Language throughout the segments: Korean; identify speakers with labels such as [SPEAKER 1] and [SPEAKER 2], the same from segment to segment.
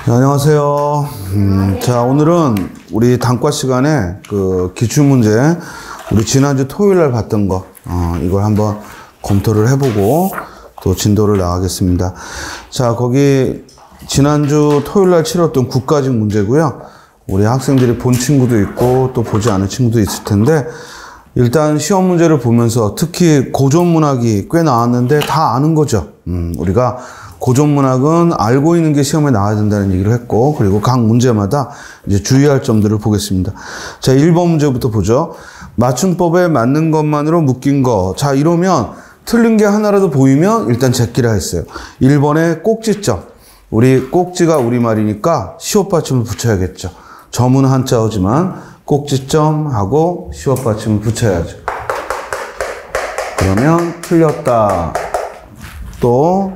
[SPEAKER 1] 네, 안녕하세요. 자, 오늘은 우리 단과 시간에 그 기출문제, 우리 지난주 토요일 날 봤던 거, 이걸 한번 검토를 해보고 또 진도를 나가겠습니다. 자, 거기 지난주 토요일 날 치렀던 국가직 문제고요. 우리 학생들이 본 친구도 있고 또 보지 않은 친구도 있을 텐데, 일단 시험 문제를 보면서 특히 고전문학이 꽤 나왔는데 다 아는 거죠. 우리가 고전문학은 알고 있는 게 시험에 나와야 된다는 얘기를 했고, 그리고 각 문제마다 이제 주의할 점들을 보겠습니다. 자, 1번 문제부터 보죠. 맞춤법에 맞는 것만으로 묶인 거. 자, 이러면 틀린 게 하나라도 보이면 일단 제끼라 했어요. 1번에 꼭지점. 우리 꼭지가 우리말이니까 시옷 받침을 붙여야겠죠. 점은 한자어지만 꼭지점하고 시옷 받침을 붙여야죠. 그러면 틀렸다. 또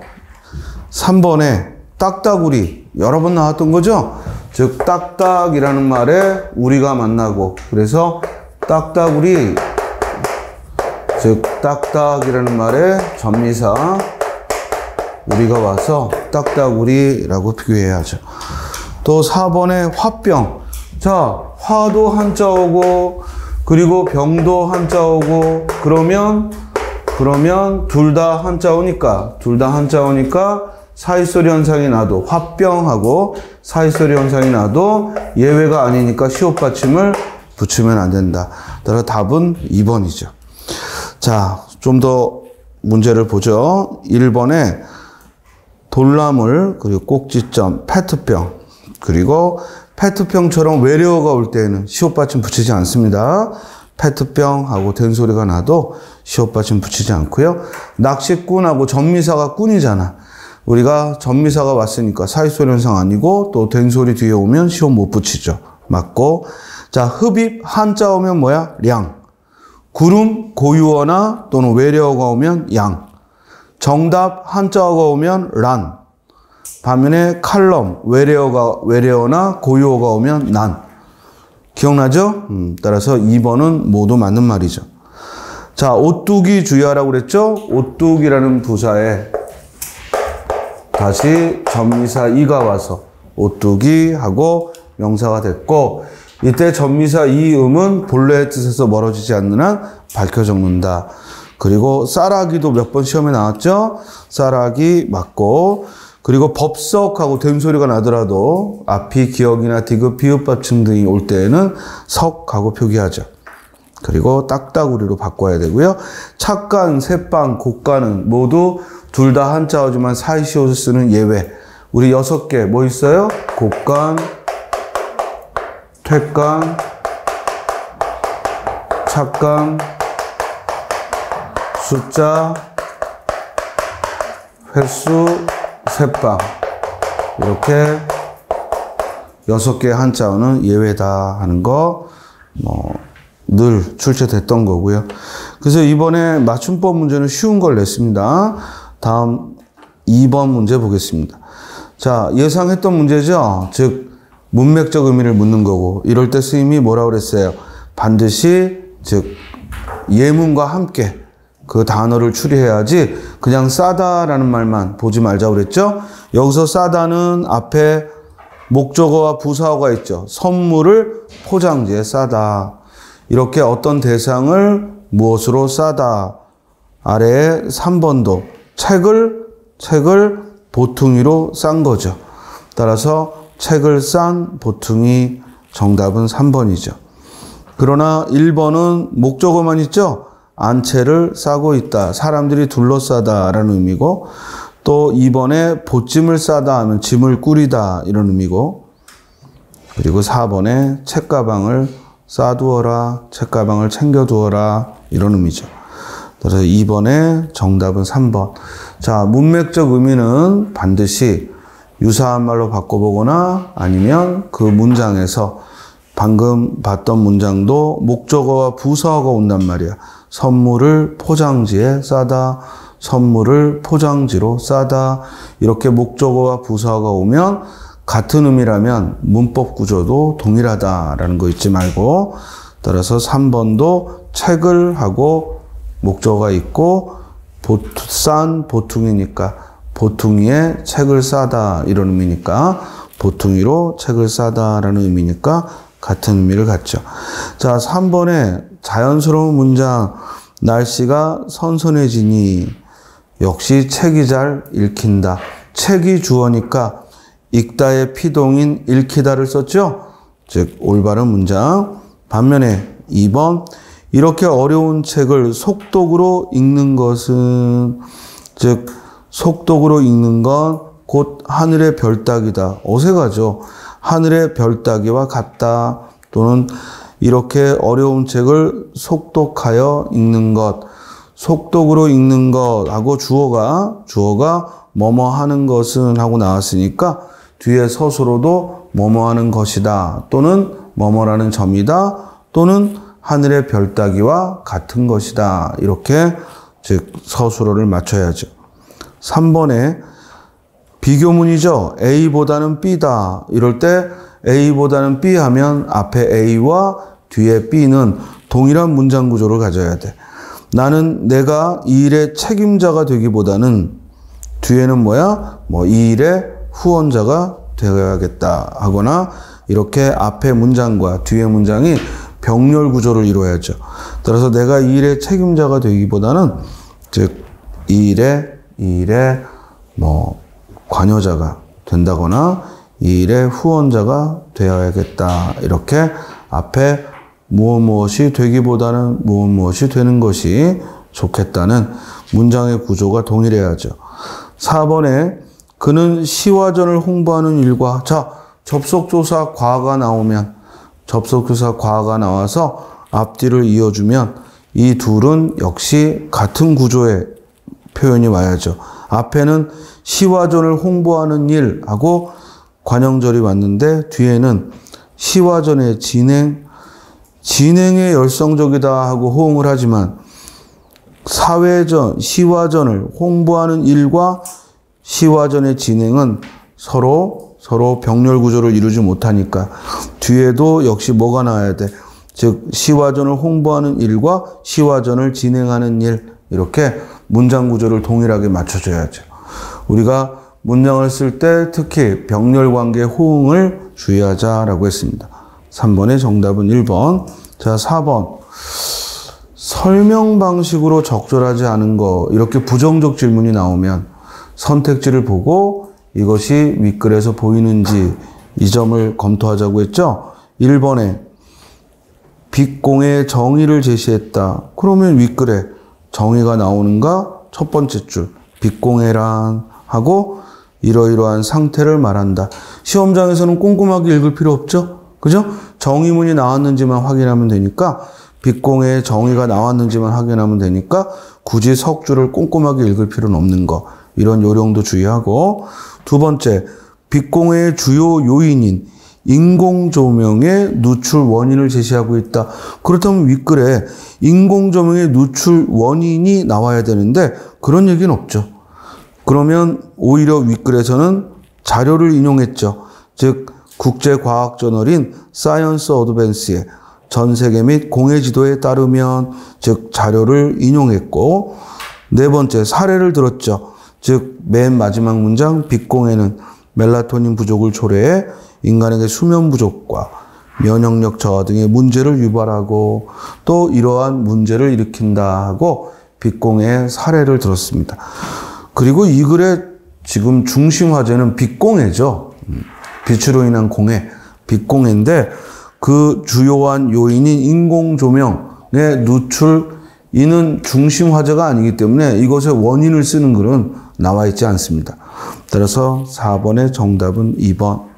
[SPEAKER 1] 3번에 딱따구리 여러 번 나왔던 거죠. 즉 딱딱이라는 말에 우리가 만나고, 그래서 딱따구리, 즉 딱딱이라는 말에 전미사 우리가 와서 딱따구리라고 비교해야죠. 또 4번에 화병. 자, 화도 한자어고 그리고 병도 한자어고, 그러면 둘 다 한자어니까 사이소리 현상이 나도, 화병하고 사이소리 현상이 나도 예외가 아니니까 시옷 받침을 붙이면 안 된다. 따라서 답은 2번이죠. 자, 좀 더 문제를 보죠. 1번에 돌나물, 그리고 꼭지점, 페트병, 그리고 페트병처럼 외래어가 올 때에는 시옷 받침 붙이지 않습니다. 페트병하고 된소리가 나도 시옷 받침 붙이지 않고요. 낚시꾼하고 전미사가 꾼이잖아. 우리가 전미사가 왔으니까 사이소리 현상 아니고, 또 된소리 뒤에 오면 시옷 못 붙이죠. 맞고. 자, 흡입 한자 오면 뭐야? 량. 구름 고유어나 또는 외래어가 오면 양. 정답 한자어가 오면 란. 반면에 칼럼 외래어나 고유어가 오면 난. 기억나죠? 따라서 2번은 모두 맞는 말이죠. 자, 오뚜기 주의하라고 그랬죠? 오뚜기라는 부사에 다시 전미사 이가 와서 오뚜기 하고 명사가 됐고, 이때 전미사 이 음은 본래의 뜻에서 멀어지지 않는 한 밝혀 적는다. 그리고 쌀아기도 몇 번 시험에 나왔죠? 쌀아기 맞고, 그리고 법석하고 된소리가 나더라도 앞이 기역이나 디귿, 비읍 받침 등이 올 때에는 석하고 표기하죠. 그리고 딱따구리로 바꿔야 되고요. 착간, 새빵, 곡간은 모두 둘 다 한자어지만 사이시옷을 쓰는 예외. 우리 6개 뭐 있어요? 곡간, 퇴간, 착간, 숫자, 횟수, 새빵. 이렇게 6개의 한자어는 예외다 하는 거 늘 출제됐던 거고요. 그래서 이번에 맞춤법 문제는 쉬운 걸 냈습니다. 다음 2번 문제 보겠습니다. 자, 예상했던 문제죠. 즉 문맥적 의미를 묻는 거고, 이럴 때 스님이 뭐라고 그랬어요? 반드시 즉 예문과 함께 그 단어를 추리해야지 그냥 싸다라는 말만 보지 말자고 그랬죠. 여기서 싸다는 앞에 목적어와 부사어가 있죠. 선물을 포장지에 싸다. 이렇게 어떤 대상을 무엇으로 싸다. 아래에 3번도 책을 보퉁이로 싼 거죠. 따라서 책을 싼 보퉁이, 정답은 3번이죠. 그러나 1번은 목적어만 있죠. 안채를 싸고 있다. 사람들이 둘러싸다 라는 의미고, 또 2번에 보찜을 싸다 하면 짐을 꾸리다 이런 의미고, 그리고 4번에 책가방을 싸두어라, 책가방을 챙겨두어라 이런 의미죠. 그래서 2번에 정답은 3번. 자, 문맥적 의미는 반드시 유사한 말로 바꿔보거나 아니면 그 문장에서 방금 봤던 문장도 목적어와 부사어가 온단 말이야. 선물을 포장지에 싸다, 선물을 포장지로 싸다. 이렇게 목적어와 부사어가 오면 같은 의미라면 문법 구조도 동일하다라는 거 잊지 말고, 따라서 3번도 책을 하고 목적어가 있고 싼 보퉁이니까 보퉁이에 책을 싸다 이런 의미니까 보퉁이로 책을 싸다라는 의미니까 같은 의미를 갖죠. 자, 3번에 자연스러운 문장, 날씨가 선선해지니 역시 책이 잘 읽힌다. 책이 주어니까 읽다의 피동인 읽히다를 썼죠. 즉 올바른 문장. 반면에 2번, 이렇게 어려운 책을 속독으로 읽는 것은, 즉 속독으로 읽는 건 곧 하늘의 별 따기다. 어색하죠. 하늘의 별 따기와 같다. 또는 이렇게 어려운 책을 속독하여 읽는 것, 속독으로 읽는 것하고 주어가 뭐뭐 하는 것은 하고 나왔으니까 뒤에 서술어도 뭐뭐 하는 것이다. 또는 뭐뭐라는 점이다. 또는 하늘의 별 따기와 같은 것이다. 이렇게 즉 서술어를 맞춰야죠. 3번에 비교문이죠. A보다는 B다. 이럴 때 A보다는 B 하면 앞에 A와 뒤에 B는 동일한 문장 구조를 가져야 돼. 나는 내가 이 일의 책임자가 되기보다는 뒤에는 뭐야? 이 일의 후원자가 되어야겠다 하거나 이렇게 앞에 문장과 뒤에 문장이 병렬 구조를 이루어야죠. 따라서 내가 이 일의 책임자가 되기보다는 즉 이 일의 관여자가 된다거나 이 일의 후원자가 되어야겠다. 이렇게 앞에 무엇이 되기보다는 무엇이 되는 것이 좋겠다는 문장의 구조가 동일해야죠. 4번에 그는 시화전을 홍보하는 일과 접속조사 과가 나오면 접속조사 과가 나와서 앞뒤를 이어주면 이 둘은 역시 같은 구조의 표현이 와야죠. 앞에는 시화전을 홍보하는 일하고 관형절이 왔는데 뒤에는 시화전의 진행에 열성적이다 하고 호응을 하지만 시화전을 홍보하는 일과 시화전의 진행은 서로 병렬 구조를 이루지 못하니까 뒤에도 역시 뭐가 나와야 돼? 즉 시화전을 홍보하는 일과 시화전을 진행하는 일 이렇게 문장 구조를 동일하게 맞춰줘야죠. 우리가 문장을 쓸 때 특히 병렬 관계 호응을 주의하자라고 했습니다. 3번의 정답은 1번. 자, 4번. 설명 방식으로 적절하지 않은 거 이렇게 부정적 질문이 나오면 선택지를 보고 이것이 윗글에서 보이는지 이 점을 검토하자고 했죠. 1번에 빅공의 정의를 제시했다. 그러면 윗글에 정의가 나오는가? 첫 번째 줄 빅공해란 하고 이러이러한 상태를 말한다. 시험장에서는 꼼꼼하게 읽을 필요 없죠? 그죠? 정의문이 나왔는지만 확인하면 되니까 빅공의 정의가 나왔는지만 확인하면 되니까 굳이 석줄을 꼼꼼하게 읽을 필요는 없는 거. 이런 요령도 주의하고 두 번째 빅공의 주요 요인인 인공조명의 누출 원인을 제시하고 있다. 그렇다면 윗글에 인공조명의 누출 원인이 나와야 되는데 그런 얘기는 없죠. 그러면 오히려 윗글에서는 자료를 인용했죠. 즉 국제과학저널인 사이언스 어드밴스의 전 세계 및 공해 지도에 따르면 즉 자료를 인용했고 네 번째 사례를 들었죠. 즉 맨 마지막 문장 빅공해는 멜라토닌 부족을 초래해 인간에게 수면 부족과 면역력 저하 등의 문제를 유발하고 또 이러한 문제를 일으킨다 하고 빅공해의 사례를 들었습니다. 그리고 이 글의 지금 중심 화제는 빅공해죠. 빛으로 인한 공해, 빅공해인데 그 주요한 요인인 인공조명의 누출 이는 중심 화제가 아니기 때문에 이것의 원인을 쓰는 글은 나와 있지 않습니다. 따라서 4번의 정답은 2번.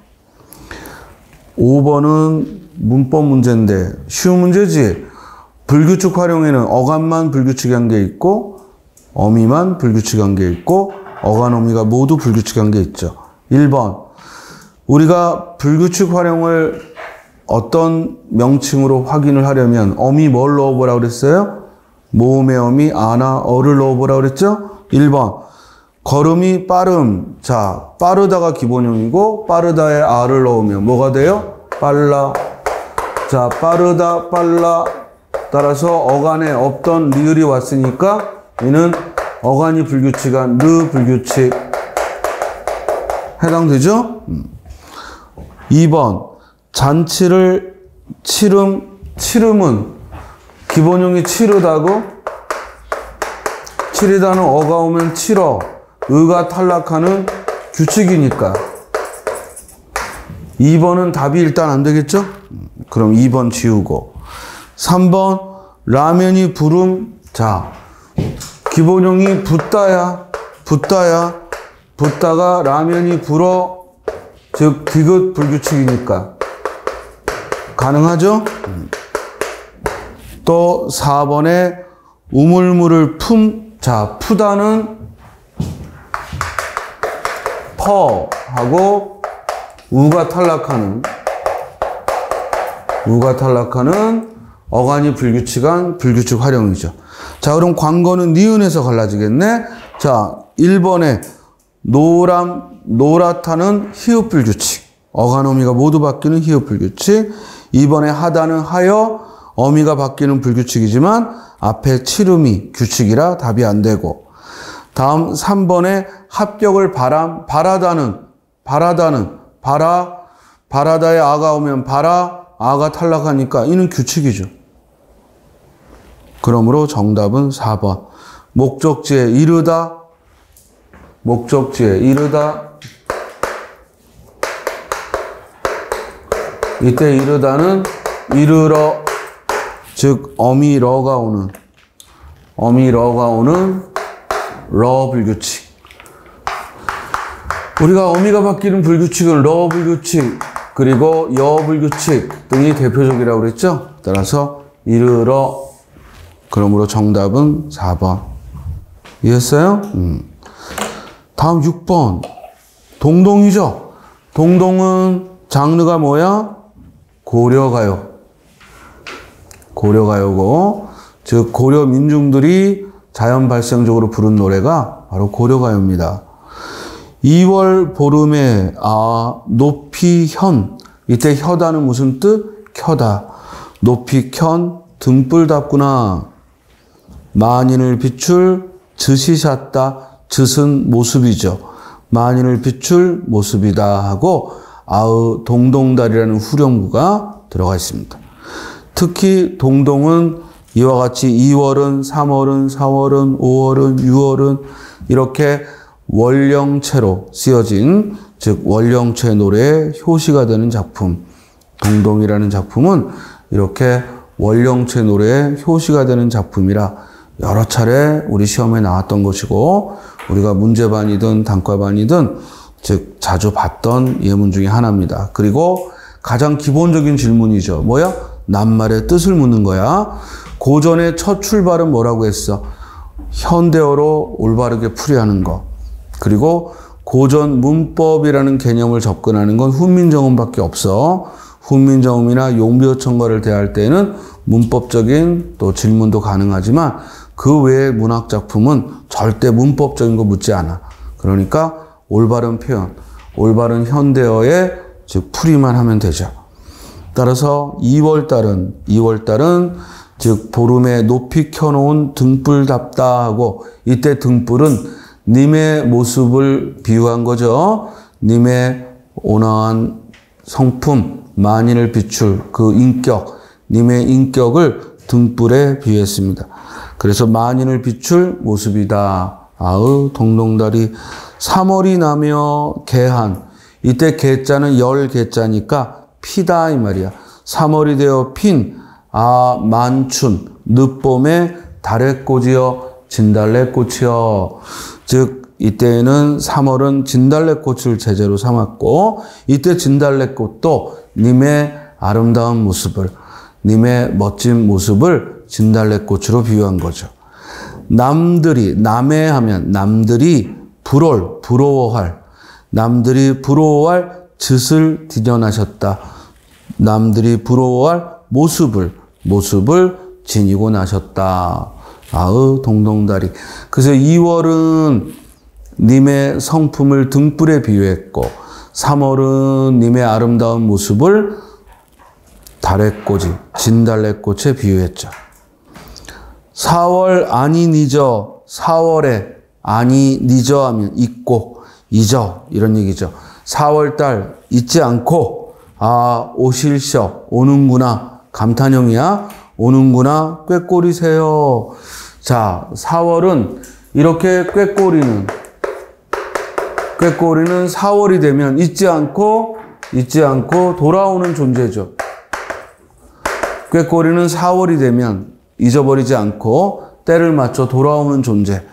[SPEAKER 1] 5번은 문법 문제인데 쉬운 문제지. 불규칙 활용에는 어감만 불규칙한 게 있고 어미만 불규칙한 게 있고 어간 어미가 모두 불규칙한 게 있죠. 1번. 우리가 불규칙 활용을 어떤 명칭으로 확인을 하려면 어미 뭘 넣어보라고 그랬어요? 모음의 어미 아나 어를 넣어보라고 그랬죠? 1번. 걸음이 빠름. 자, 빠르다가 기본형이고 빠르다에 아를 넣으면 뭐가 돼요? 빨라. 자, 빠르다, 빨라. 따라서 어간에 없던 리을이 왔으니까 이는 어간이 불규칙한 르 불규칙 해당되죠? 2번 잔치를 치름은 기본형이 치르다고 치리다는 어가 오면 치러 의가 탈락하는 규칙이니까 2번은 답이 일단 안 되겠죠? 그럼 2번 지우고 3번 라면이 부름. 자, 기본형이 붓다가 라면이 불어, 즉 디귿 불규칙이니까 가능하죠? 또 4번에 우물물을 자, 푸다는 하고 우가 탈락하는 어간이 불규칙한 불규칙 활용이죠. 자, 그럼 관건은 니은에서 갈라지겠네. 자, 1번에 노랗다는 히읗 불규칙. 어간 어미가 모두 바뀌는 히읗 불규칙. 2번에 하다는 하여 어미가 바뀌는 불규칙이지만 앞에 치름이 규칙이라 답이 안 되고. 다음 3번에 합격을 바라다에 아가 오면 아가 탈락하니까 이는 규칙이죠. 그러므로 정답은 4번. 목적지에 이르다. 이때 이르다는 이르러, 즉 어미러가 오는 러 불규칙. 우리가 어미가 바뀌는 불규칙은 러 불규칙 그리고 여 불규칙 등이 대표적이라고 그랬죠. 따라서 이르러. 그러므로 정답은 4번. 이해했어요? 다음 6번. 동동이죠. 동동은 장르가 뭐야? 고려가요고, 즉 고려 민중들이 자연 발생적으로 부른 노래가 바로 고려가요입니다. 2월 보름에 높이 현. 이때 혀다는 무슨 뜻? 켜다. 높이 켠 등불답구나. 만인을 비출 즈시 샀다. 즈은 모습이죠. 만인을 비출 모습이다 하고 동동달이라는 후렴구가 들어가 있습니다. 특히 동동은 이와 같이 2월은, 3월은, 4월은, 5월은, 6월은 이렇게 원령체로 쓰여진, 즉 원령체 노래의 효시가 되는 작품. 동동이라는 작품은 이렇게 원령체 노래의 효시가 되는 작품이라 여러 차례 우리 시험에 나왔던 것이고 우리가 문제반이든 단과반이든 즉 자주 봤던 예문 중에 하나입니다. 그리고 가장 기본적인 질문이죠. 뭐야? 낱말의 뜻을 묻는 거야. 고전의 첫 출발은 뭐라고 했어? 현대어로 올바르게 풀이하는 거. 그리고 고전 문법이라는 개념을 접근하는 건 훈민정음밖에 없어. 훈민정음이나 용비어천가를 대할 때는 문법적인 또 질문도 가능하지만 그 외의 문학작품은 절대 문법적인 거 묻지 않아. 그러니까 올바른 표현, 올바른 현대어에 즉 풀이만 하면 되죠. 따라서 2월달은 즉 보름에 높이 켜놓은 등불답다 하고 이때 등불은 님의 모습을 비유한 거죠. 님의 온화한 성품, 만인을 비출 그 인격, 님의 인격을 등불에 비유했습니다. 그래서 만인을 비출 모습이다. 동동달이 3월이 나며 개한. 이때 개자는 열 개자니까 피다 이 말이야. 3월이 되어 핀 만춘 늦봄에 달래꽃이여 진달래꽃이여. 즉 이때는 3월은 진달래꽃을 제재로 삼았고 이때 진달래꽃도 님의 아름다운 모습을, 님의 멋진 모습을 진달래꽃으로 비유한 거죠. 남들이 부러워할 짓을 디뎌나셨다. 남들이 부러워할 모습을 지니고 나셨다. 동동다리. 그래서 2월은 님의 성품을 등불에 비유했고 3월은 님의 아름다운 모습을 진달래꽃에 비유했죠. 4월 아니 늦어. 4월에 아니 늦어 하면 잊고 잊어 이런 얘기죠. 4월달 잊지 않고 아, 오실셔. 오는구나. 감탄형이야. 오는구나. 꾀꼬리세요. 자, 4월은 이렇게 꾀꼬리는 4월이 되면 잊지 않고 돌아오는 존재죠. 꾀꼬리는 4월이 되면 잊어버리지 않고 때를 맞춰 돌아오는 존재.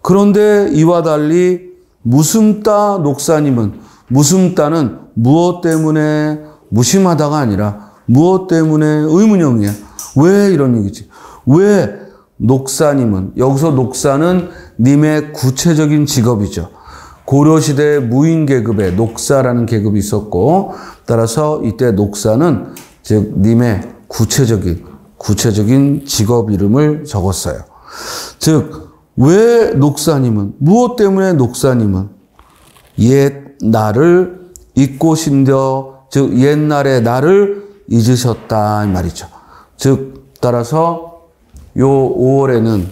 [SPEAKER 1] 그런데 이와 달리 무심따 녹사님은, 무심따는 무엇 때문에, 무심하다가 아니라 무엇 때문에 의문형이야. 왜 이런 얘기지? 왜 녹사님은, 여기서 녹사는 님의 구체적인 직업이죠. 고려시대에 무인계급에 녹사라는 계급이 있었고, 따라서 이때 녹사는 즉 님의 구체적인 직업 이름을 적었어요. 즉, 왜 녹사님은, 무엇 때문에 녹사님은 옛 나를 잊고 신겨, 즉 옛날의 나를 잊으셨다 이 말이죠. 즉 따라서 요 5월에는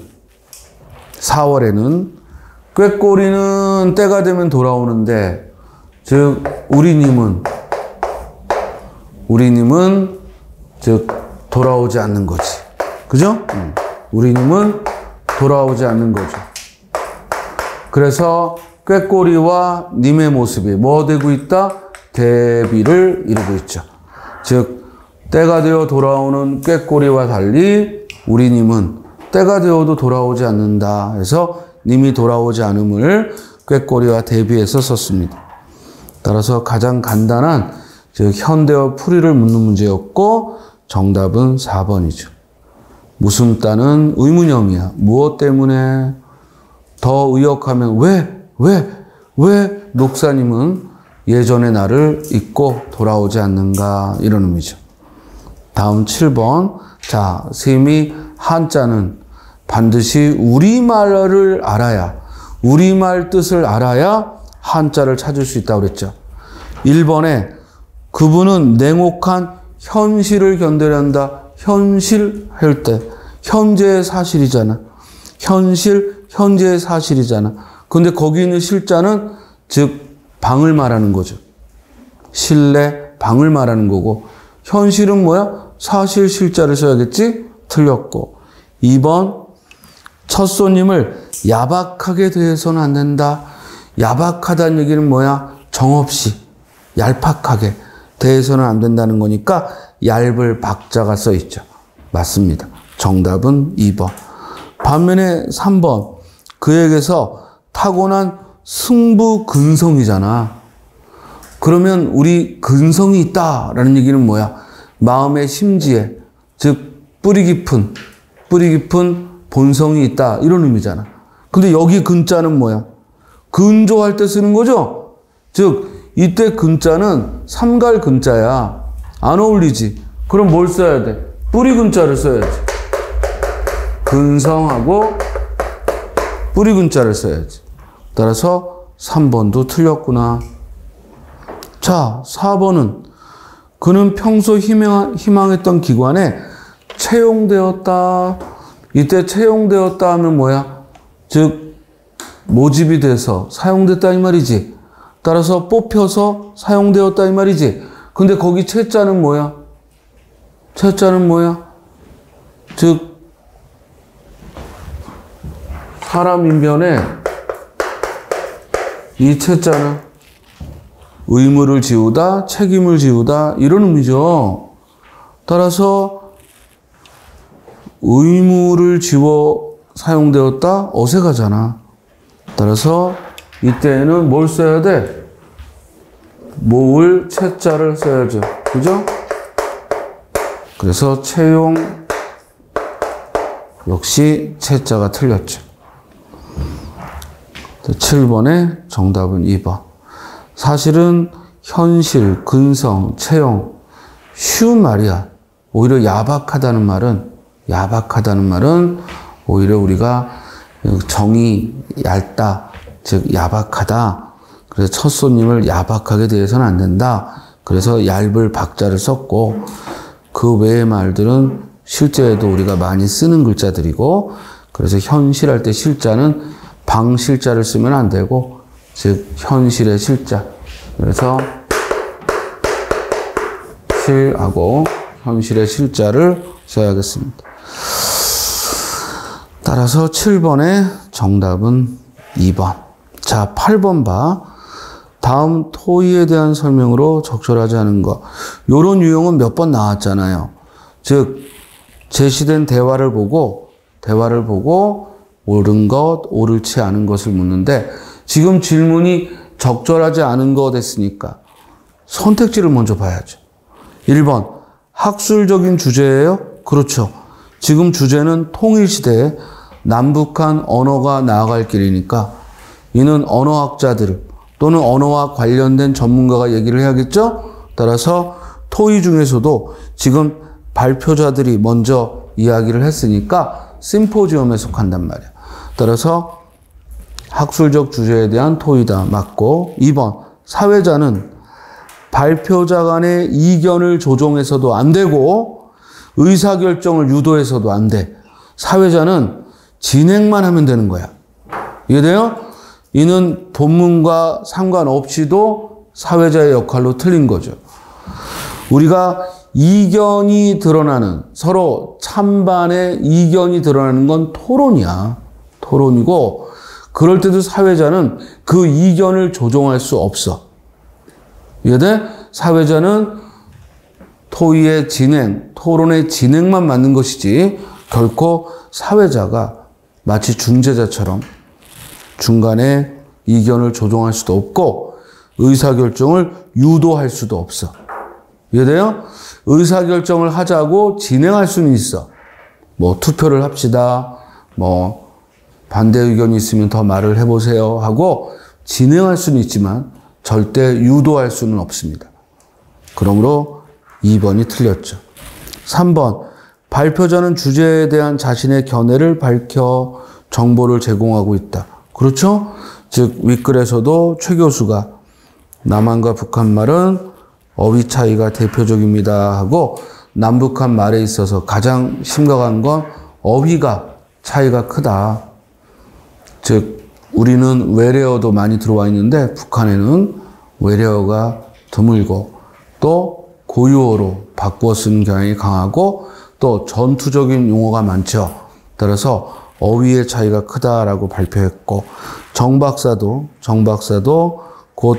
[SPEAKER 1] 4월에는 꾀꼬리는 때가 되면 돌아오는데, 즉 우리님은 즉 돌아오지 않는 거지. 그죠? 우리님은 돌아오지 않는 거죠. 그래서 꾀꼬리와 님의 모습이 뭐 되고 있다? 대비를 이루고 있죠. 즉 때가 되어 돌아오는 꾀꼬리와 달리 우리님은 때가 되어도 돌아오지 않는다 해서 님이 돌아오지 않음을 꾀꼬리와 대비해서 썼습니다. 따라서 가장 간단한 즉 현대어 풀이를 묻는 문제였고, 정답은 4번이죠. 무심따는 의문형이야. 무엇 때문에? 더 의역하면 왜 녹사님은 예전의 나를 잊고 돌아오지 않는가, 이런 의미죠. 다음 7번. 자, 셈이 한자는 반드시 우리말을 알아야, 우리말 뜻을 알아야 한자를 찾을 수 있다고 그랬죠. 1번에 그분은 냉혹한 현실을 견뎌낸다. 현실 할 때 현재의 사실이잖아. 현재의 사실이잖아. 근데 거기 있는 실자는 즉 방을 말하는 거죠. 실내 방을 말하는 거고, 현실은 뭐야? 사실 실자를 써야겠지? 틀렸고. 2번 첫 손님을 야박하게 대해서는 안 된다. 야박하다는 얘기는 뭐야? 정없이 얄팍하게 대해서는 안 된다는 거니까 얇을 박자가 써 있죠. 맞습니다. 정답은 2번. 반면에 3번. 그에게서 타고난 승부근성이잖아. 그러면 우리 근성이 있다라는 얘기는 뭐야? 마음의 심지에, 즉 뿌리 깊은 본성이 있다, 이런 의미잖아. 근데 여기 근자는 뭐야? 근조할 때 쓰는 거죠? 즉 이때 근자는 삼갈 근자야. 안 어울리지? 그럼 뭘 써야 돼? 뿌리 근자를 써야지. 근성하고 뿌리 근자를 써야지. 따라서 3번도 틀렸구나. 자, 4번은 그는 평소 희망했던 기관에 채용되었다. 이때 채용되었다 하면 뭐야? 즉 모집이 돼서 사용됐다 이 말이지. 따라서 뽑혀서 사용되었다 이 말이지. 근데 거기 채자는 뭐야? 채자는 뭐야? 즉 사람 인변에 이 채자는 의무를 지우다, 책임을 지우다, 이런 의미죠. 따라서 의무를 지워 사용되었다? 어색하잖아. 따라서 이때에는 뭘 써야 돼? 모을 채자를 써야죠. 그죠? 그래서 채용 역시 채자가 틀렸죠. 7번의 정답은 2번. 사실은 현실, 근성, 채용 쉬운 말이야. 오히려 야박하다는 말은 오히려 우리가 정이 얇다, 즉 야박하다. 그래서 첫 손님을 야박하게 대해서는 안 된다. 그래서 얇을 박자를 썼고, 그 외의 말들은 실제에도 우리가 많이 쓰는 글자들이고, 그래서 현실할 때 실자는 방실자를 쓰면 안 되고, 즉 현실의 실자. 그래서 실하고 현실의 실자를 써야겠습니다. 따라서 7번의 정답은 2번. 자, 8번 봐. 다음 토의에 대한 설명으로 적절하지 않은 것. 요런 유형은 몇 번 나왔잖아요. 즉, 제시된 대화를 보고 옳은 것, 옳지 않은 것을 묻는데 지금 질문이 적절하지 않은 것 됐으니까 선택지를 먼저 봐야죠. 1번, 학술적인 주제예요? 그렇죠. 지금 주제는 통일시대에 남북한 언어가 나아갈 길이니까 이는 언어학자들 또는 언어와 관련된 전문가가 얘기를 해야겠죠? 따라서 토의 중에서도 지금 발표자들이 먼저 이야기를 했으니까 심포지엄에 속한단 말이야. 따라서 학술적 주제에 대한 토의다. 맞고 2번, 사회자는 발표자 간의 이견을 조종해서도 안 되고 의사결정을 유도해서도 안 돼. 사회자는 진행만 하면 되는 거야. 이해돼요? 이는 본문과 상관없이도 사회자의 역할로 틀린 거죠. 우리가 이견이 드러나는, 서로 찬반의 이견이 드러나는 건 토론이야. 토론이고 그럴 때도 사회자는 그 이견을 조종할 수 없어. 이해돼? 사회자는 토의의 진행, 토론의 진행만 맡는 것이지 결코 사회자가 마치 중재자처럼 중간에 이견을 조종할 수도 없고 의사결정을 유도할 수도 없어. 이해돼요? 의사결정을 하자고 진행할 수는 있어. 뭐 투표를 합시다. 뭐 반대 의견이 있으면 더 말을 해보세요 하고 진행할 수는 있지만 절대 유도할 수는 없습니다. 그러므로 2번이 틀렸죠. 3번, 발표자는 주제에 대한 자신의 견해를 밝혀 정보를 제공하고 있다. 그렇죠? 즉 윗글에서도 최 교수가 남한과 북한 말은 어휘 차이가 대표적입니다 하고 남북한 말에 있어서 가장 심각한 건 어휘가 차이가 크다. 즉 우리는 외래어도 많이 들어와 있는데 북한에는 외래어가 드물고 또 고유어로 바꾸어 쓰는 경향이 강하고 또 전투적인 용어가 많죠. 따라서 어휘의 차이가 크다라고 발표했고 정 박사도 곧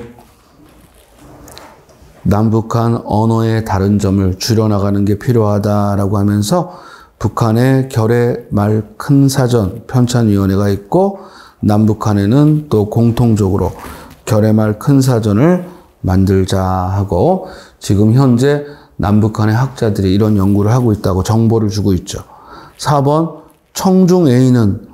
[SPEAKER 1] 남북한 언어의 다른 점을 줄여나가는 게 필요하다라고 하면서 북한의 결의 말 큰 사전 편찬위원회가 있고 남북한에는 또 공통적으로 결의 말 큰 사전을 만들자 하고 지금 현재 남북한의 학자들이 이런 연구를 하고 있다고 정보를 주고 있죠. 4번, 청중 A는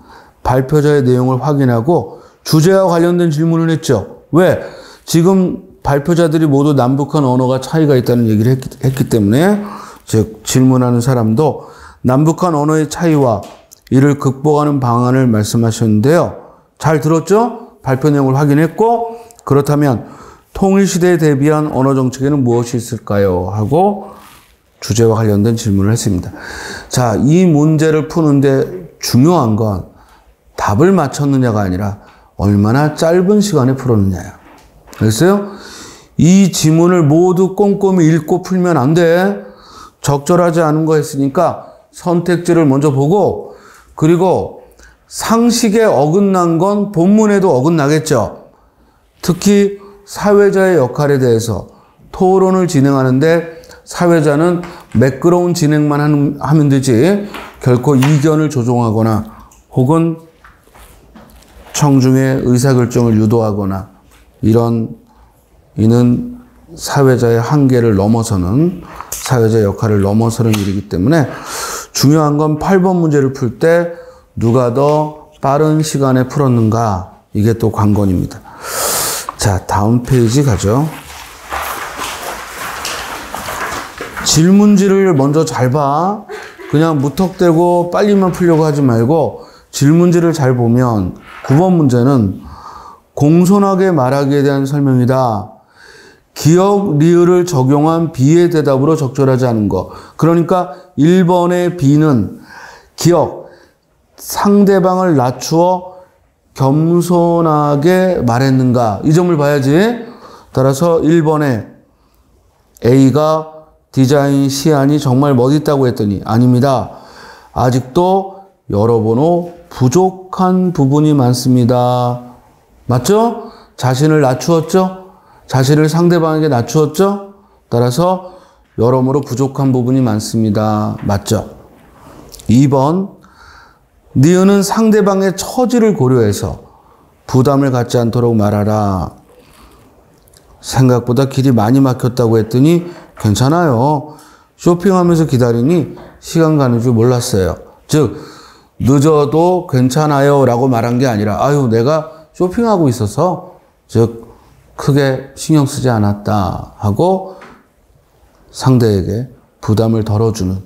[SPEAKER 1] 발표자의 내용을 확인하고 주제와 관련된 질문을 했죠. 왜? 지금 발표자들이 모두 남북한 언어가 차이가 있다는 얘기를 했기 때문에 즉 질문하는 사람도 남북한 언어의 차이와 이를 극복하는 방안을 말씀하셨는데요. 잘 들었죠? 발표 내용을 확인했고 그렇다면 통일시대에 대비한 언어 정책에는 무엇이 있을까요? 하고 주제와 관련된 질문을 했습니다. 자, 이 문제를 푸는데 중요한 건 답을 맞췄느냐가 아니라 얼마나 짧은 시간에 풀었느냐요. 알겠어요? 이 지문을 모두 꼼꼼히 읽고 풀면 안 돼. 적절하지 않은 거 했으니까 선택지를 먼저 보고 그리고 상식에 어긋난 건 본문에도 어긋나겠죠. 특히 사회자의 역할에 대해서 토론을 진행하는데 사회자는 매끄러운 진행만 하면 되지 결코 이견을 조종하거나 혹은 청중의 의사결정을 유도하거나 이는 사회자의 한계를 넘어서는 사회자의 역할을 넘어서는 일이기 때문에 중요한 건 8번 문제를 풀 때 누가 더 빠른 시간에 풀었는가 이게 또 관건입니다. 자, 다음 페이지 가죠. 질문지를 먼저 잘 봐. 그냥 무턱대고 빨리만 풀려고 하지 말고 질문지를 잘 보면 9번 문제는 공손하게 말하기에 대한 설명이다. 기역, 리을을 적용한 B의 대답으로 적절하지 않은 거. 그러니까 1번의 B는 기역, 상대방을 낮추어 겸손하게 말했는가. 이 점을 봐야지. 따라서 1번에 A가 디자인 시안이 정말 멋있다고 했더니 아닙니다. 아직도 여러모로 부족한 부분이 많습니다. 맞죠? 자신을 낮추었죠? 자신을 상대방에게 낮추었죠? 따라서 여러모로 부족한 부분이 많습니다. 맞죠? 2번, 니은은 상대방의 처지를 고려해서 부담을 갖지 않도록 말하라. 생각보다 길이 많이 막혔다고 했더니 괜찮아요. 쇼핑하면서 기다리니 시간 가는 줄 몰랐어요. 즉 늦어도 괜찮아요 라고 말한 게 아니라 아유 내가 쇼핑하고 있어서 즉 크게 신경 쓰지 않았다 하고 상대에게 부담을 덜어주는,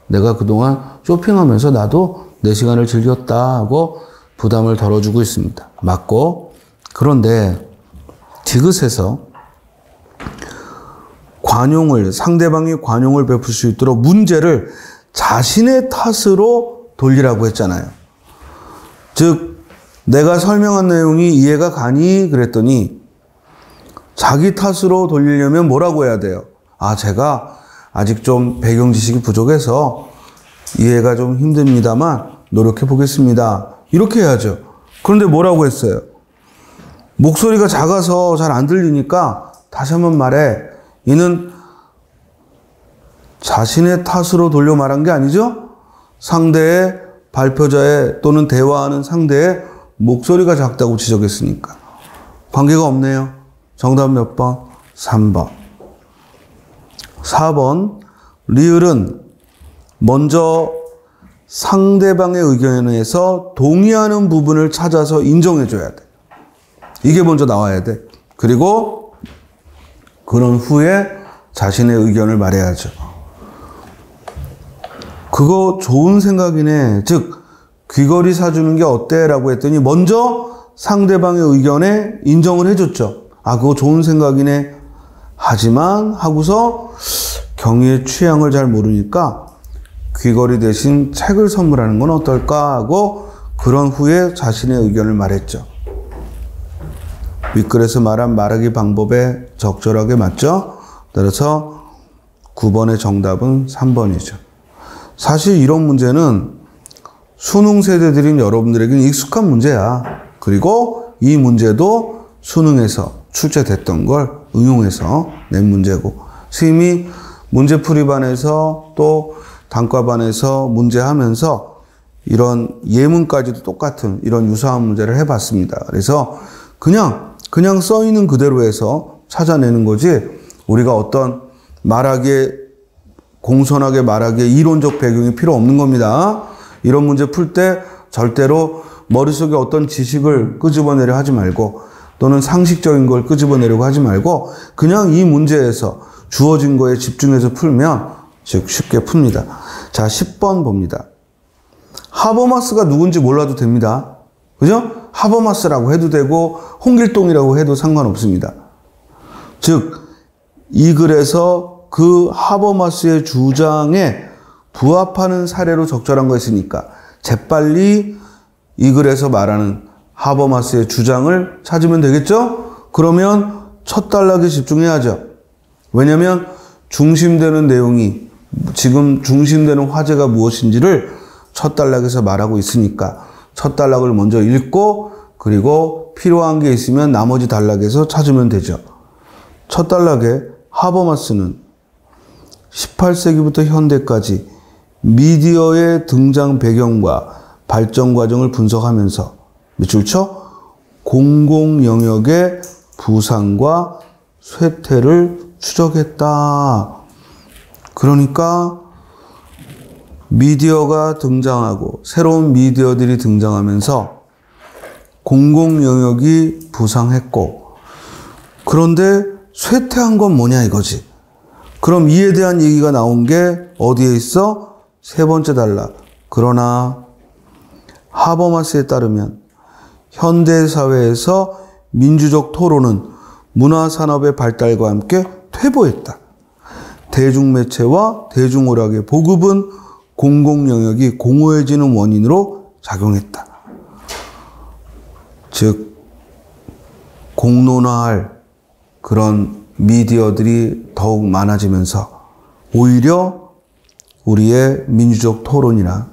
[SPEAKER 1] 내가 그동안 쇼핑하면서 나도 내 시간을 즐겼다 하고 부담을 덜어주고 있습니다. 맞고, 그런데 디귿에서 관용을, 상대방이 관용을 베풀 수 있도록 문제를 자신의 탓으로 돌리라고 했잖아요. 즉 내가 설명한 내용이 이해가 가니 그랬더니 자기 탓으로 돌리려면 뭐라고 해야 돼요? 아, 제가 아직 좀 배경 지식이 부족해서 이해가 좀 힘듭니다만 노력해 보겠습니다. 이렇게 해야죠. 그런데 뭐라고 했어요? 목소리가 작아서 잘 안 들리니까 다시 한번 말해. 이는 자신의 탓으로 돌려 말한 게 아니죠? 상대의 발표자의 또는 대화하는 상대의 목소리가 작다고 지적했으니까. 관계가 없네요. 정답 몇 번? 3번. 4번. 리을은 먼저 상대방의 의견에 의해서 동의하는 부분을 찾아서 인정해줘야 돼. 이게 먼저 나와야 돼. 그리고 그런 후에 자신의 의견을 말해야죠. 그거 좋은 생각이네. 즉 귀걸이 사주는 게 어때? 라고 했더니 먼저 상대방의 의견에 인정을 해줬죠. 아, 그거 좋은 생각이네. 하지만 하고서 경희의 취향을 잘 모르니까 귀걸이 대신 책을 선물하는 건 어떨까 하고 그런 후에 자신의 의견을 말했죠. 윗글에서 말한 말하기 방법에 적절하게 맞죠? 따라서 9번의 정답은 3번이죠. 사실 이런 문제는 수능 세대들인 여러분들에게는 익숙한 문제야. 그리고 이 문제도 수능에서 출제됐던 걸 응용해서 낸 문제고, 선생님이 문제풀이반에서 또 단과반에서 문제하면서 이런 예문까지도 똑같은 이런 유사한 문제를 해봤습니다. 그래서 그냥 써있는 그대로 해서 찾아내는 거지, 우리가 어떤 말하기에, 공손하게 말하기에 이론적 배경이 필요 없는 겁니다. 이런 문제 풀 때 절대로 머릿속에 어떤 지식을 끄집어내려 하지 말고, 또는 상식적인 걸 끄집어내려고 하지 말고 그냥 이 문제에서 주어진 거에 집중해서 풀면 즉 쉽게 풉니다. 자, 10번 봅니다. 하버마스가 누군지 몰라도 됩니다. 그죠? 하버마스라고 해도 되고 홍길동이라고 해도 상관없습니다. 즉 이 글에서 그 하버마스의 주장에 부합하는 사례로 적절한 거 있으니까 재빨리 이 글에서 말하는 하버마스의 주장을 찾으면 되겠죠? 그러면 첫 단락에 집중해야죠. 왜냐하면 중심되는 내용이, 지금 중심되는 화제가 무엇인지를 첫 단락에서 말하고 있으니까 첫 단락을 먼저 읽고 그리고 필요한 게 있으면 나머지 단락에서 찾으면 되죠. 첫 단락에 하버마스는 18세기부터 현대까지 미디어의 등장 배경과 발전 과정을 분석하면서 밑줄 쳐? 공공 영역의 부상과 쇠퇴를 추적했다. 그러니까 미디어가 등장하고 새로운 미디어들이 등장하면서 공공 영역이 부상했고, 그런데 쇠퇴한 건 뭐냐 이거지. 그럼 이에 대한 얘기가 나온 게 어디에 있어? 세 번째 단락. 그러나 하버마스에 따르면 현대사회에서 민주적 토론은 문화산업의 발달과 함께 퇴보했다. 대중매체와 대중오락의 보급은 공공영역이 공허해지는 원인으로 작용했다. 즉 공론화할 그런 미디어들이 더욱 많아지면서 오히려 우리의 민주적 토론이나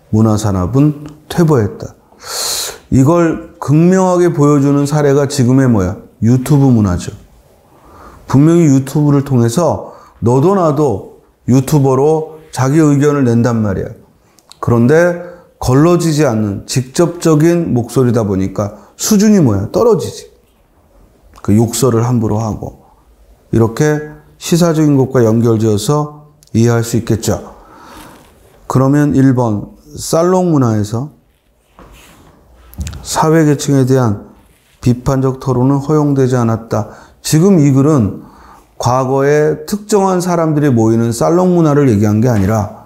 [SPEAKER 1] 문화산업은 퇴보했다. 이걸 극명하게 보여주는 사례가 지금의 뭐야? 유튜브 문화죠. 분명히 유튜브를 통해서 너도 나도 유튜버로 자기 의견을 낸단 말이야. 그런데 걸러지지 않는 직접적인 목소리다 보니까 수준이 뭐야? 떨어지지. 그 욕설을 함부로 하고. 이렇게 시사적인 것과 연결지어서 이해할 수 있겠죠. 그러면 1번 살롱 문화에서 사회계층에 대한 비판적 토론은 허용되지 않았다. 지금 이 글은 과거에 특정한 사람들이 모이는 살롱 문화를 얘기한 게 아니라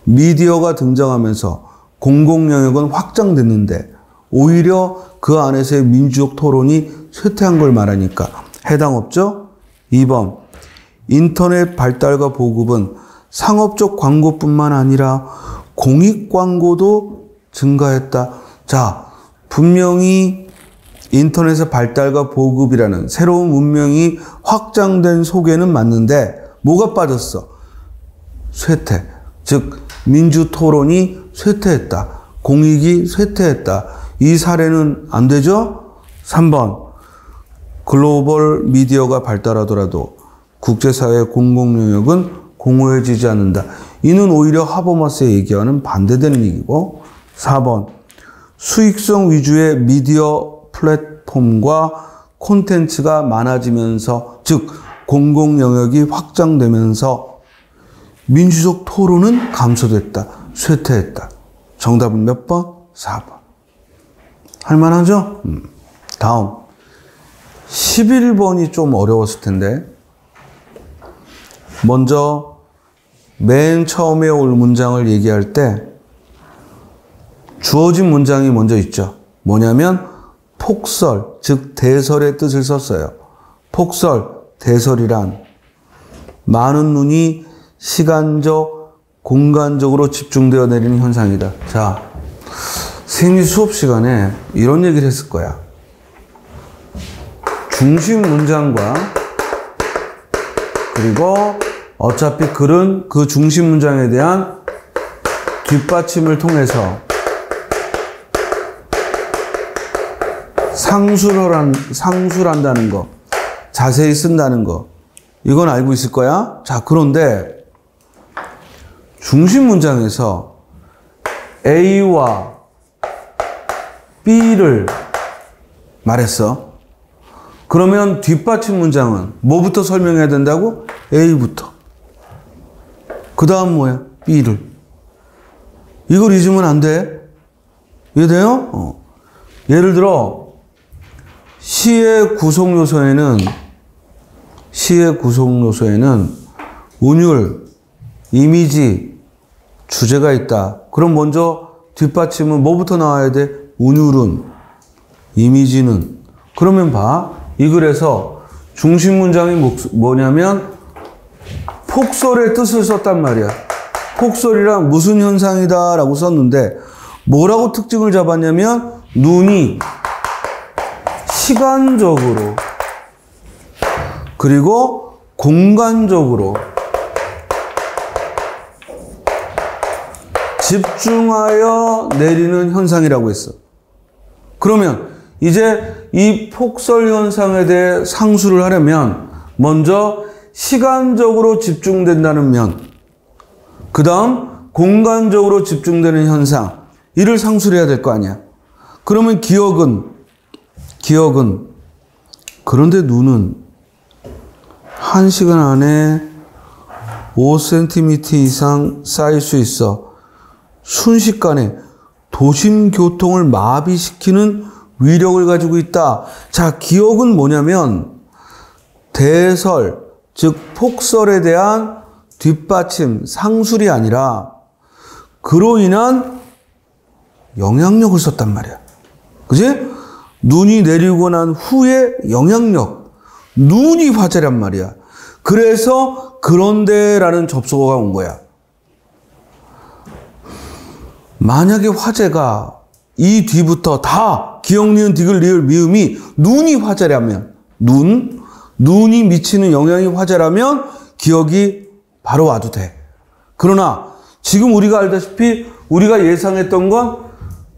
[SPEAKER 1] 미디어가 등장하면서 공공 영역은 확장됐는데 오히려 그 안에서의 민주적 토론이 쇠퇴한 걸 말하니까 해당 없죠? 2번 인터넷 발달과 보급은 상업적 광고뿐만 아니라 공익 광고도 증가했다. 자, 분명히 인터넷의 발달과 보급이라는 새로운 문명이 확장된 속에는 맞는데 뭐가 빠졌어? 쇠퇴. 즉 민주 토론이 쇠퇴했다. 공익이 쇠퇴했다. 이 사례는 안 되죠? 3번 글로벌 미디어가 발달하더라도 국제사회의 공공 영역은 공허해지지 않는다. 이는 오히려 하버마스의 얘기와는 반대되는 얘기고 4번 수익성 위주의 미디어 플랫폼과 콘텐츠가 많아지면서 즉 공공 영역이 확장되면서 민주적 토론은 감소됐다. 쇠퇴했다. 정답은 몇 번? 4번. 할만하죠? 다음 11번이 좀 어려웠을 텐데 먼저 맨 처음에 올 문장을 얘기할 때 주어진 문장이 먼저 있죠. 뭐냐면 폭설, 즉 대설의 뜻을 썼어요. 폭설, 대설이란 많은 눈이 시간적, 공간적으로 집중되어 내리는 현상이다. 자, 생리 수업 시간에 이런 얘기를 했을 거야. 중심 문장과 그리고 어차피 글은 그 중심 문장에 대한 뒷받침을 통해서 상술한다는 거, 자세히 쓴다는 거, 이건 알고 있을 거야. 자, 그런데 중심 문장에서 A와 B를 말했어. 그러면 뒷받침 문장은 뭐부터 설명해야 된다고? A부터. 그 다음 뭐야? B를. 이걸 잊으면 안 돼. 이해돼요? 예를 들어 시의 구성 요소에는 운율, 이미지, 주제가 있다. 그럼 먼저 뒷받침은 뭐부터 나와야 돼? 운율은, 이미지는. 그러면 봐. 이 글에서 중심 문장이 뭐냐면 폭설의 뜻을 썼단 말이야. 폭설이란 무슨 현상이다 라고 썼는데 뭐라고 특징을 잡았냐면 눈이 시간적으로 그리고 공간적으로 집중하여 내리는 현상이라고 했어. 그러면 이제 이 폭설 현상에 대해 상수를 하려면 먼저 시간적으로 집중된다는 면, 그 다음 공간적으로 집중되는 현상, 이를 상수해야 될 거 아니야. 그러면 기억은 그런데 눈은 1시간 안에 5cm 이상 쌓일 수 있어. 순식간에 도심 교통을 마비시키는 위력을 가지고 있다. 자, 기억은 뭐냐면 대설, 즉 폭설에 대한 뒷받침, 상술이 아니라 그로 인한 영향력을 썼단 말이야. 그지? 눈이 내리고 난 후에 영향력. 눈이 화재란 말이야. 그래서 그런데라는 접속어가 온 거야. 만약에 화재가 이 뒤부터 다 기억, 니은, 디귿, 리을, 미음이 눈이 화재라면, 눈이 미치는 영향이 화재라면 기억이 바로 와도 돼. 그러나 지금 우리가 알다시피 우리가 예상했던 건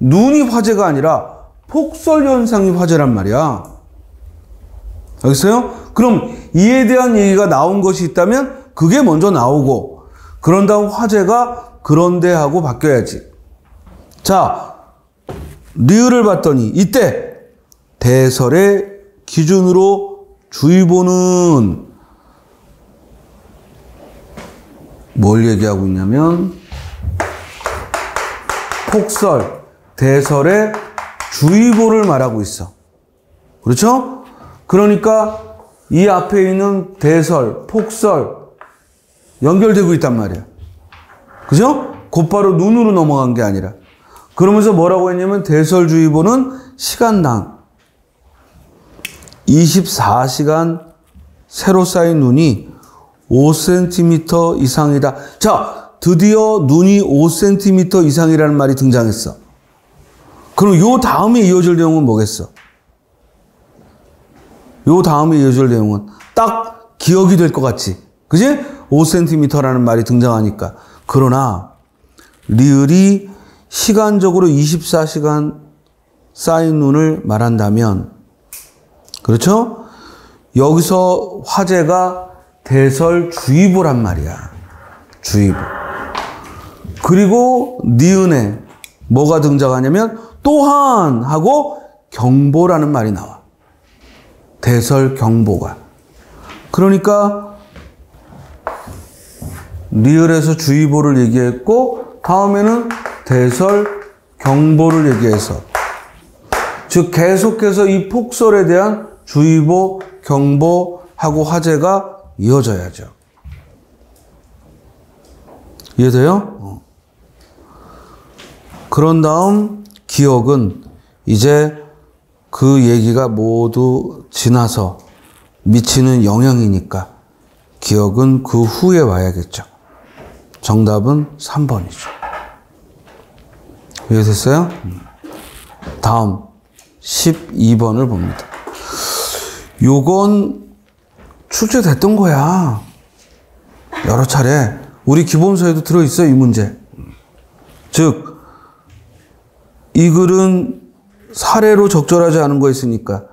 [SPEAKER 1] 눈이 화재가 아니라 폭설 현상이 화재란 말이야. 알겠어요? 그럼 이에 대한 얘기가 나온 것이 있다면 그게 먼저 나오고 그런 다음 화재가 그런데 하고 바뀌어야지. 자, 리을을 봤더니 이때 대설의 기준으로 주의보는 뭘 얘기하고 있냐면 폭설, 대설의 주의보를 말하고 있어. 그렇죠? 그러니까 이 앞에 있는 대설, 폭설 연결되고 있단 말이야. 그죠? 곧바로 눈으로 넘어간 게 아니라. 그러면서 뭐라고 했냐면 대설주의보는 시간당 24시간 새로 쌓인 눈이 5cm 이상이다. 자, 드디어 눈이 5cm 이상이라는 말이 등장했어. 그럼 요 다음에 이어질 내용은 뭐겠어? 요 다음에 이어질 내용은 딱 기억이 될 것 같지? 그지? 5cm라는 말이 등장하니까. 그러나 리을이 시간적으로 24시간 쌓인 눈을 말한다면, 그렇죠? 여기서 화재가 대설주의보란 말이야. 주의보. 그리고 니은에 뭐가 등장하냐면 또한 하고 경보라는 말이 나와. 대설경보가. 그러니까 리을에서 주의보를 얘기했고 다음에는 대설경보를 얘기해서, 즉 계속해서 이 폭설에 대한 주의보, 경보하고 화재가 이어져야죠. 이해돼요? 그런 다음 기억은 이제 그 얘기가 모두 지나서 미치는 영향이니까 기억은 그 후에 와야겠죠. 정답은 3번이죠. 이해됐어요? 다음 12번을 봅니다. 요건 출제됐던 거야. 여러 차례. 우리 기본서에도 들어있어요, 이 문제. 즉, 이 글은 사례로 적절하지 않은 거 있으니까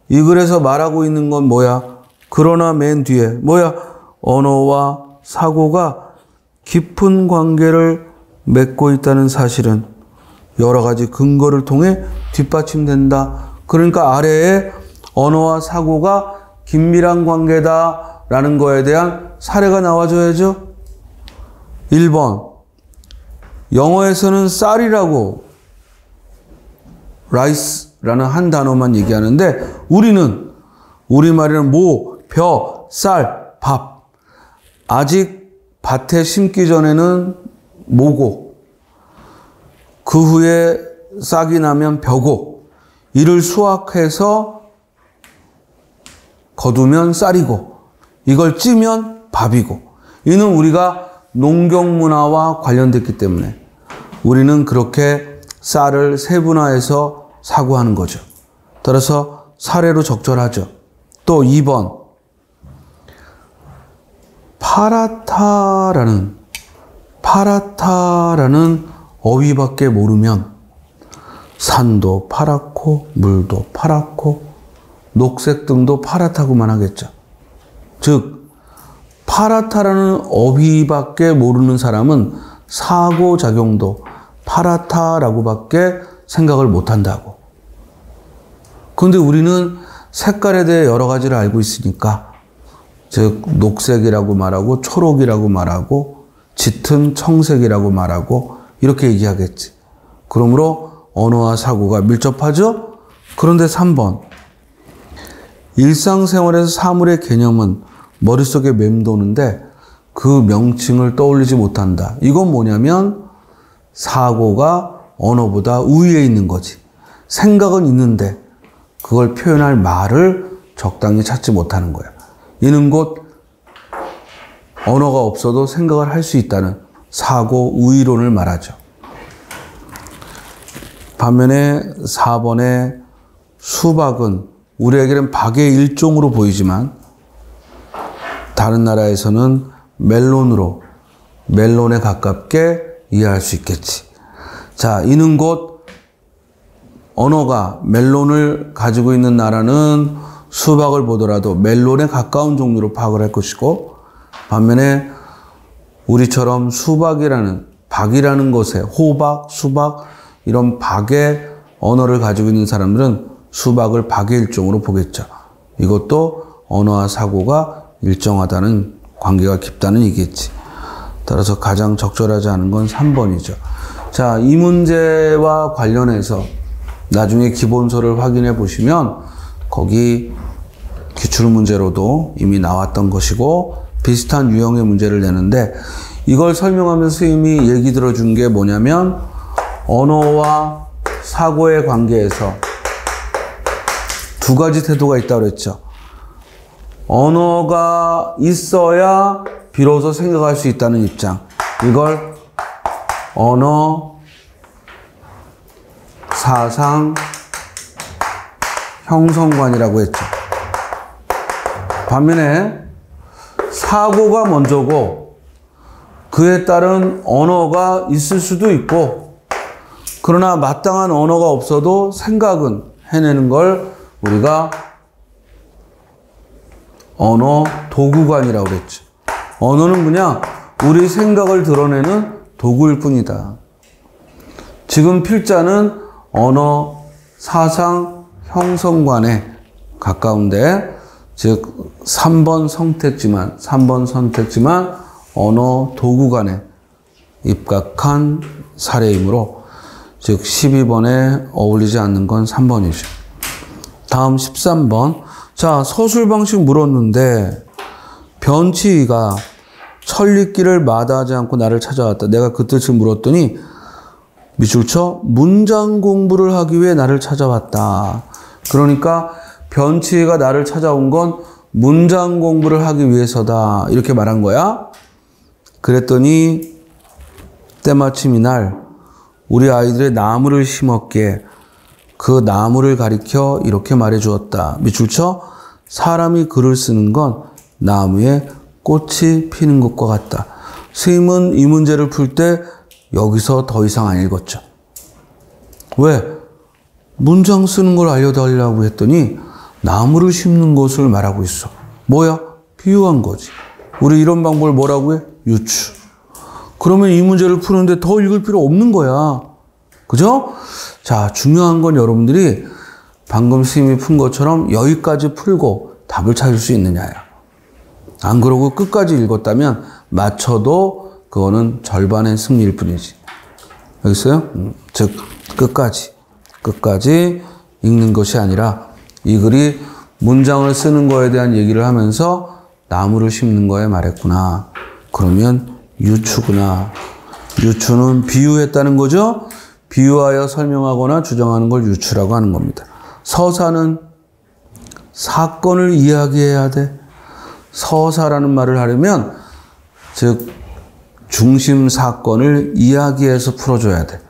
[SPEAKER 1] 이 글에서 말하고 있는 건 뭐야? 그러나 맨 뒤에 뭐야? 언어와 사고가 깊은 관계를 맺고 있다는 사실은 여러 가지 근거를 통해 뒷받침된다. 그러니까 아래에 언어와 사고가 긴밀한 관계다라는 거에 대한 사례가 나와줘야죠. 1번. 영어에서는 쌀이라고 라이스라는 한 단어만 얘기하는데 우리는 우리말에는 모, 벼, 쌀, 밥. 아직 밭에 심기 전에는 모고 그 후에 싹이 나면 벼고 이를 수확해서 거두면 쌀이고 이걸 찌면 밥이고, 이는 우리가 농경 문화와 관련됐기 때문에 우리는 그렇게 쌀을 세분화해서 사고하는 거죠. 따라서 사례로 적절하죠. 또 2번. 파랗다라는 어휘밖에 모르면 산도 파랗고 물도 파랗고 녹색 등도 파랗다고만 하겠죠. 즉 파랗다라는 어휘밖에 모르는 사람은 사고작용도 파랗다라고밖에 생각을 못한다고. 그런데 우리는 색깔에 대해 여러 가지를 알고 있으니까, 즉 녹색이라고 말하고 초록이라고 말하고 짙은 청색이라고 말하고 이렇게 얘기하겠지. 그러므로 언어와 사고가 밀접하죠. 그런데 3번. 일상생활에서 사물의 개념은 머릿속에 맴도는데 그 명칭을 떠올리지 못한다. 이건 뭐냐면 사고가 언어보다 우위에 있는 거지. 생각은 있는데 그걸 표현할 말을 적당히 찾지 못하는 거야. 이는 곧 언어가 없어도 생각을 할 수 있다는 사고 우위론을 말하죠. 반면에 4번의 수박은 우리에게는 박의 일종으로 보이지만 다른 나라에서는 멜론으로, 멜론에 가깝게 이해할 수 있겠지. 자, 이는 곧 언어가 멜론을 가지고 있는 나라는 수박을 보더라도 멜론에 가까운 종류로 파악을 할 것이고, 반면에 우리처럼 수박이라는, 박이라는 것에 호박, 수박 이런 박의 언어를 가지고 있는 사람들은 수박을 박의 일종으로 보겠죠. 이것도 언어와 사고가 일정하다는 관계가 깊다는 얘기겠지. 따라서 가장 적절하지 않은 건 3번이죠. 자, 이 문제와 관련해서 나중에 기본서를 확인해 보시면 거기 기출문제로도 이미 나왔던 것이고 비슷한 유형의 문제를 내는데, 이걸 설명하면서 선생님이 얘기 들어준 게 뭐냐면 언어와 사고의 관계에서 두 가지 태도가 있다고 그랬죠. 언어가 있어야 비로소 생각할 수 있다는 입장. 이걸 언어, 사상, 형성관이라고 했죠. 반면에 사고가 먼저고 그에 따른 언어가 있을 수도 있고, 그러나 마땅한 언어가 없어도 생각은 해내는 걸 우리가 언어 도구관이라고 그랬죠. 언어는 그냥 우리 생각을 드러내는 도구일 뿐이다. 지금 필자는 언어, 사상, 형성관에 가까운데, 즉 3번 선택지만 언어 도구관에 입각한 사례이므로, 즉 12번에 어울리지 않는 건 3번이죠. 다음 13번. 자, 서술 방식 물었는데 변치가 천리길을 마다하지 않고 나를 찾아왔다. 내가 그 뜻을 물었더니 밑줄 쳐 문장 공부를 하기 위해 나를 찾아왔다. 그러니까 변치가 나를 찾아온 건 문장 공부를 하기 위해서다. 이렇게 말한 거야. 그랬더니 때마침 이날 우리 아이들의 나무를 심었기에 그 나무를 가리켜 이렇게 말해 주었다. 밑줄 쳐 사람이 글을 쓰는 건 나무에 꽃이 피는 것과 같다. 선생님은 이 문제를 풀 때 여기서 더 이상 안 읽었죠. 왜? 문장 쓰는 걸 알려달라고 했더니 나무를 심는 것을 말하고 있어. 뭐야? 비유한 거지. 우리 이런 방법을 뭐라고 해? 유추. 그러면 이 문제를 푸는데 더 읽을 필요 없는 거야. 그죠? 자, 중요한 건 여러분들이 방금 선생님이 푼 것처럼 여기까지 풀고 답을 찾을 수 있느냐야. 안 그러고 끝까지 읽었다면 맞춰도 그거는 절반의 승리일 뿐이지. 알겠어요? 즉 끝까지 읽는 것이 아니라 이 글이 문장을 쓰는 거에 대한 얘기를 하면서 나무를 심는 거에 말했구나. 그러면 유추구나. 유추는 비유했다는 거죠. 비유하여 설명하거나 주장하는 걸 유추라고 하는 겁니다. 서사는 사건을 이야기해야 돼. 서사라는 말을 하려면 즉 중심 사건을 이야기해서 풀어줘야 돼.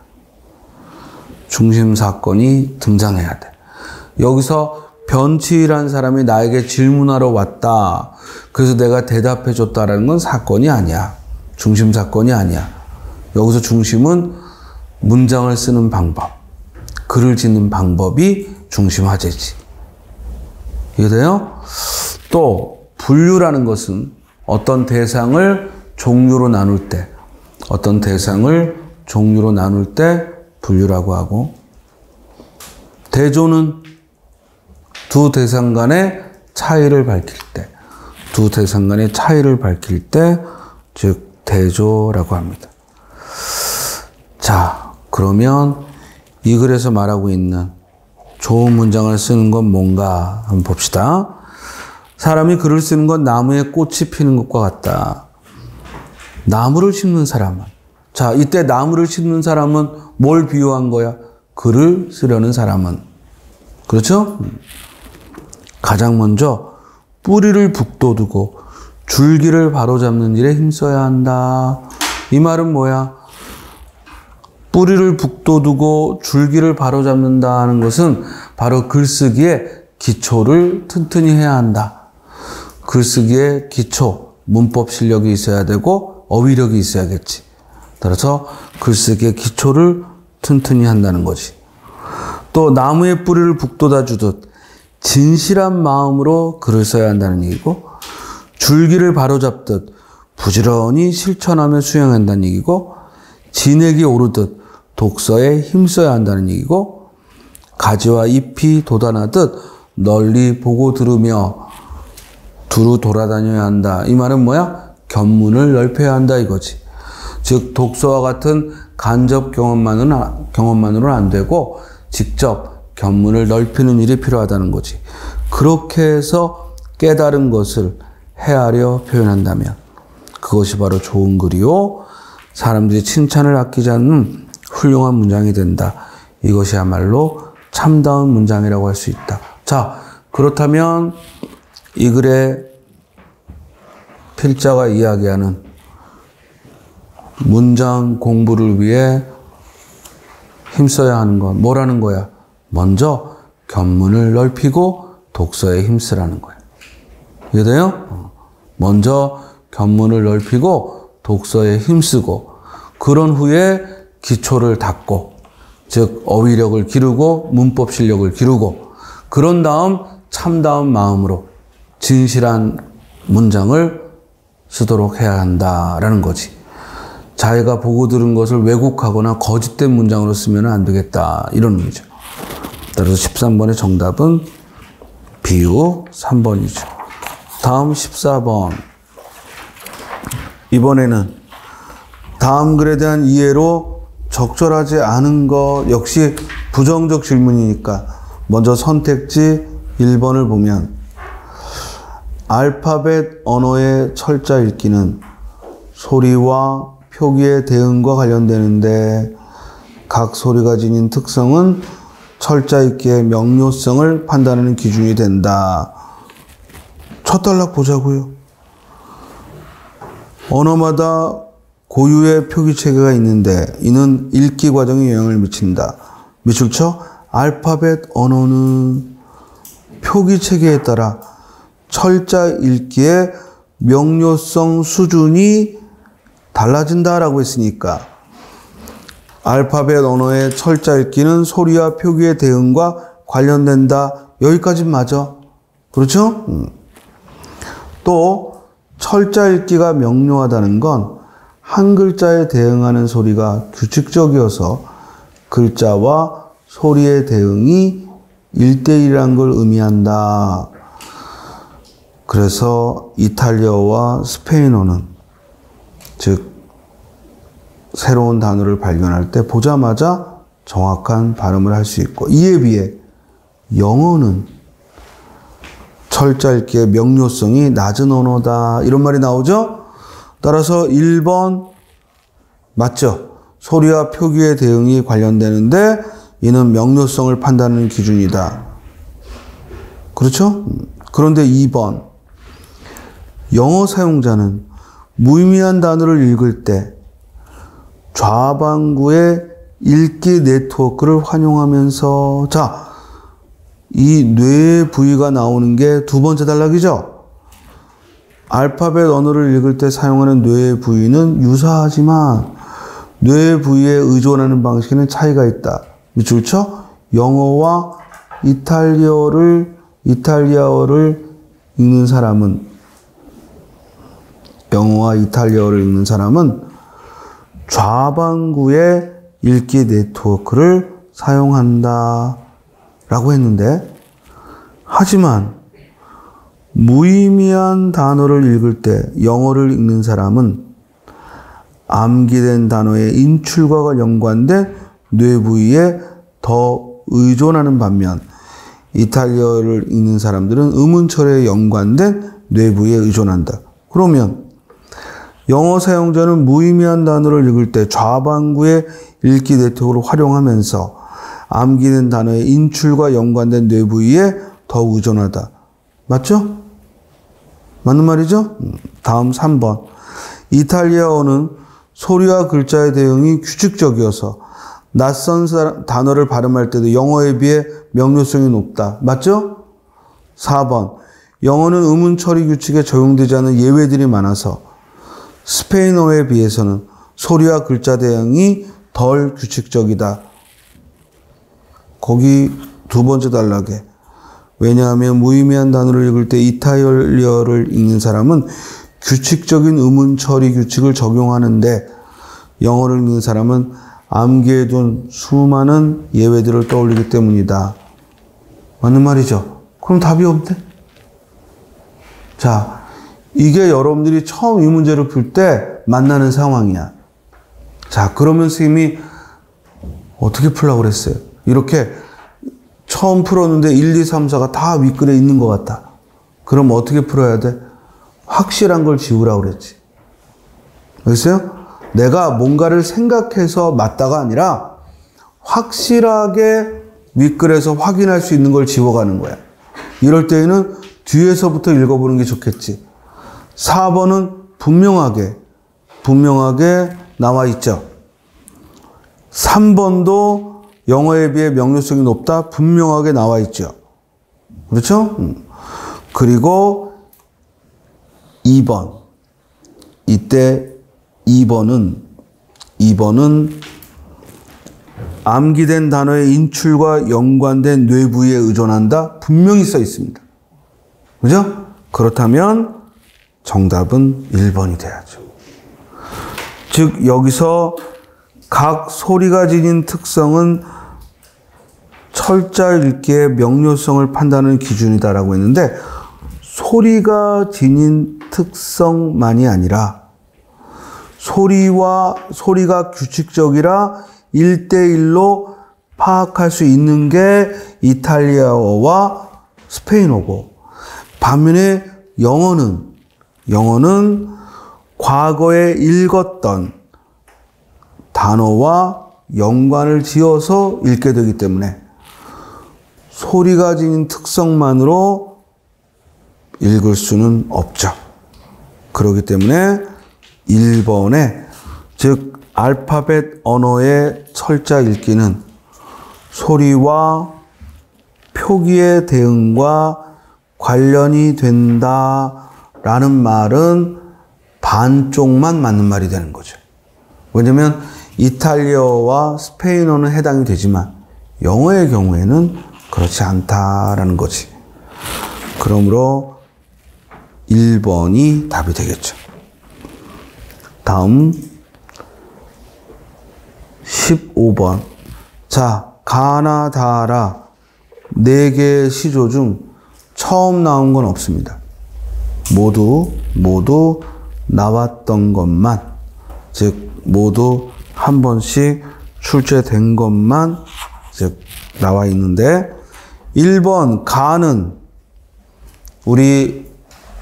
[SPEAKER 1] 중심 사건이 등장해야 돼. 여기서 변치라는 사람이 나에게 질문하러 왔다. 그래서 내가 대답해 줬다라는 건 사건이 아니야. 중심 사건이 아니야. 여기서 중심은 문장을 쓰는 방법, 글을 짓는 방법이 중심 화제지. 이해돼요? 또 분류라는 것은 어떤 대상을 종류로 나눌 때 분류라고 하고, 대조는 두 대상 간의 차이를 밝힐 때, 즉 대조라고 합니다. 자, 그러면 이 글에서 말하고 있는 좋은 문장을 쓰는 건 뭔가 한번 봅시다. 사람이 글을 쓰는 건 나무에 꽃이 피는 것과 같다. 나무를 심는 사람은, 자, 이때 나무를 심는 사람은 뭘 비유한 거야? 글을 쓰려는 사람은. 그렇죠? 가장 먼저 뿌리를 북돋우고 줄기를 바로잡는 일에 힘써야 한다. 이 말은 뭐야? 뿌리를 북돋우고 줄기를 바로잡는다는 것은 바로 글쓰기의 기초를 튼튼히 해야 한다. 글쓰기의 기초, 문법 실력이 있어야 되고 어휘력이 있어야겠지. 따라서 글쓰기의 기초를 튼튼히 한다는 거지. 또 나무의 뿌리를 북돋아 주듯 진실한 마음으로 글을 써야 한다는 얘기고, 줄기를 바로잡듯 부지런히 실천하며 수행한다는 얘기고, 진액이 오르듯 독서에 힘써야 한다는 얘기고, 가지와 잎이 돋아나듯 널리 보고 들으며 두루 돌아다녀야 한다. 이 말은 뭐야? 견문을 넓혀야 한다 이거지. 즉 독서와 같은 간접 경험만으로는 안 되고 직접 견문을 넓히는 일이 필요하다는 거지. 그렇게 해서 깨달은 것을 헤아려 표현한다면 그것이 바로 좋은 글이요, 사람들이 칭찬을 아끼지 않는 훌륭한 문장이 된다. 이것이야말로 참다운 문장이라고 할 수 있다. 자, 그렇다면 이 글의 필자가 이야기하는 문장 공부를 위해 힘써야 하는 건 뭐라는 거야? 먼저 견문을 넓히고 독서에 힘쓰라는 거야. 이해돼요? 먼저 견문을 넓히고 독서에 힘쓰고, 그런 후에 기초를 닦고, 즉 어휘력을 기르고 문법 실력을 기르고, 그런 다음 참다운 마음으로 진실한 문장을 쓰도록 해야 한다라는 거지. 자기가 보고 들은 것을 왜곡하거나 거짓된 문장으로 쓰면 안 되겠다, 이런 의미죠. 따라서 13번의 정답은 비유 3번이죠. 다음 14번. 이번에는 다음 글에 대한 이해로 적절하지 않은 것 역시 부정적 질문이니까 먼저 선택지 1번을 보면, 알파벳 언어의 철자 읽기는 소리와 표기의 대응과 관련되는데 각 소리가 지닌 특성은 철자 읽기의 명료성을 판단하는 기준이 된다. 첫 단락 보자고요. 언어마다 고유의 표기 체계가 있는데 이는 읽기 과정에 영향을 미친다. 밑줄 쳐. 알파벳 언어는 표기 체계에 따라 철자 읽기의 명료성 수준이 달라진다라고 했으니까 알파벳 언어의 철자 읽기는 소리와 표기의 대응과 관련된다. 여기까지 맞아. 그렇죠? 또 철자 읽기가 명료하다는 건 한 글자에 대응하는 소리가 규칙적이어서 글자와 소리의 대응이 1대1이라는 걸 의미한다. 그래서 이탈리아어와 스페인어는, 즉 새로운 단어를 발견할 때 보자마자 정확한 발음을 할 수 있고, 이에 비해 영어는 철자 읽기의 명료성이 낮은 언어다, 이런 말이 나오죠. 따라서 1번 맞죠? 소리와 표기의 대응이 관련되는데 이는 명료성을 판단하는 기준이다. 그렇죠? 그런데 2번, 영어 사용자는 무의미한 단어를 읽을 때 좌방구의 읽기 네트워크를 활용하면서, 자, 이 뇌의 부위가 나오는 게 두 번째 단락이죠. 알파벳 언어를 읽을 때 사용하는 뇌의 부위는 유사하지만 뇌의 부위에 의존하는 방식에는 차이가 있다. 밑줄 쳐. 영어와 이탈리아어를 읽는 사람은, 영어와 이탈리아어를 읽는 사람은 좌방구의 읽기 네트워크를 사용한다 라고 했는데, 하지만 무의미한 단어를 읽을 때 영어를 읽는 사람은 암기된 단어의 인출과 연관된 뇌 부위에 더 의존하는 반면 이탈리아어를 읽는 사람들은 음운철에 연관된 뇌 부위에 의존한다. 그러면 영어 사용자는 무의미한 단어를 읽을 때 좌방구의 읽기 네트워크를 활용하면서 암기된 단어의 인출과 연관된 뇌 부위에 더 의존하다. 맞죠? 맞는 말이죠? 다음 3번. 이탈리아어는 소리와 글자의 대응이 규칙적이어서 낯선 단어를 발음할 때도 영어에 비해 명료성이 높다. 맞죠? 4번. 영어는 음운 처리 규칙에 적용되지 않는 예외들이 많아서 스페인어에 비해서는 소리와 글자 대응이 덜 규칙적이다. 거기 두 번째 단락에 왜냐하면 무의미한 단어를 읽을 때 이탈리아어를 읽는 사람은 규칙적인 음운 처리 규칙을 적용하는데 영어를 읽는 사람은 암기해둔 수많은 예외들을 떠올리기 때문이다. 맞는 말이죠? 그럼 답이 없네? 자, 이게 여러분들이 처음 이 문제를 풀 때 만나는 상황이야. 자, 그러면 선생님이 어떻게 풀라고 그랬어요? 이렇게 처음 풀었는데 1, 2, 3, 4가 다 윗글에 있는 것 같다. 그럼 어떻게 풀어야 돼? 확실한 걸 지우라고 그랬지. 알겠어요? 내가 뭔가를 생각해서 맞다가 아니라 확실하게 윗글에서 확인할 수 있는 걸 지워가는 거야. 이럴 때에는 뒤에서부터 읽어보는 게 좋겠지. 4번은 분명하게 나와 있죠. 3번도 영어에 비해 명료성이 높다. 분명하게 나와 있죠. 그렇죠? 그리고 2번. 이때 2번은 암기된 단어의 인출과 연관된 뇌 부위에 의존한다. 분명히 써 있습니다. 그죠? 그렇다면 정답은 1번이 돼야죠. 즉 여기서 각 소리가 지닌 특성은 철자 읽기의 명료성을 판단하는 기준이다라고 했는데 소리가 지닌 특성만이 아니라 소리가 규칙적이라 1대1로 파악할 수 있는 게 이탈리아어와 스페인어고 반면에 영어는 과거에 읽었던 단어와 연관을 지어서 읽게 되기 때문에 소리가 지닌 특성만으로 읽을 수는 없죠. 그렇기 때문에 1번에 즉 알파벳 언어의 철자 읽기는 소리와 표기의 대응과 관련이 된다라는 말은 반쪽만 맞는 말이 되는 거죠. 왜냐하면 이탈리아어와 스페인어는 해당이 되지만 영어의 경우에는 그렇지 않다라는 거지. 그러므로 1번이 답이 되겠죠. 다음 15번. 자, 가나 다라 4개의 시조 중 처음 나온 건 없습니다. 모두 나왔던 것만, 즉 모두 한 번씩 출제된 것만 즉 나와 있는데 1번 가는 우리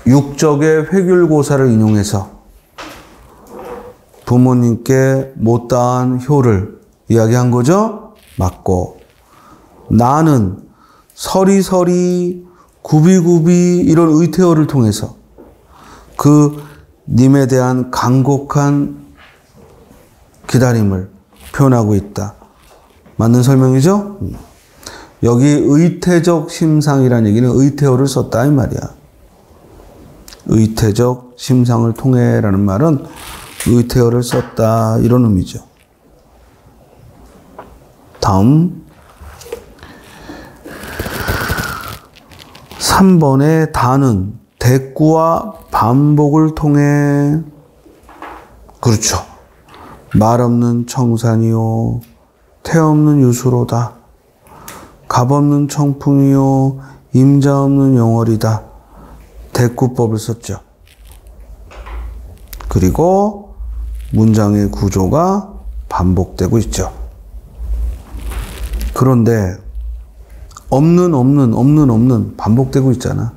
[SPEAKER 1] 육적의 회귤고사를 인용해서 부모님께 못다한 효를 이야기한 거죠. 맞고 나는 서리서리 구비구비 이런 의태어를 통해서 그 님에 대한 간곡한 기다림을 표현하고 있다. 맞는 설명이죠? 여기 의태적 심상이라는 얘기는 의태어를 썼다 이 말이야. 의태적 심상을 통해라는 말은 의태어를 썼다 이런 의미죠. 다음 3번의 다는 대꾸와 반복을 통해 그렇죠. 말 없는 청산이요 태 없는 유수로다. 값 없는 청풍이요 임자 없는 영월이다. 대꾸법을 썼죠. 그리고 문장의 구조가 반복되고 있죠. 그런데 없는 반복되고 있잖아.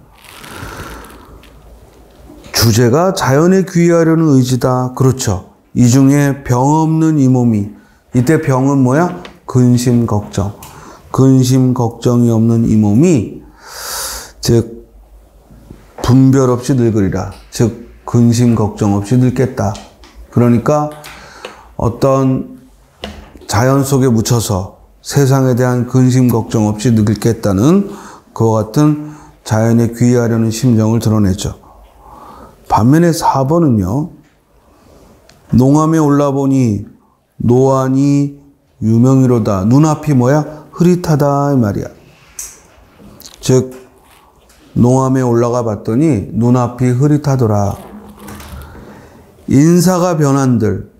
[SPEAKER 1] 주제가 자연에 귀의하려는 의지다. 그렇죠. 이 중에 병 없는 이 몸이 이때 병은 뭐야? 근심 걱정. 근심 걱정이 없는 이 몸이 즉 분별 없이 늙으리라. 즉 근심 걱정 없이 늙겠다. 그러니까 어떤 자연 속에 묻혀서 세상에 대한 근심 걱정 없이 늙겠다는 그와 같은 자연에 귀의하려는 심정을 드러내죠. 반면에 4번은요. 농암에 올라보니 노안이 유명이로다. 눈앞이 뭐야? 흐릿하다 이 말이야. 즉 농암에 올라가 봤더니 눈앞이 흐릿하더라. 인사가 변한들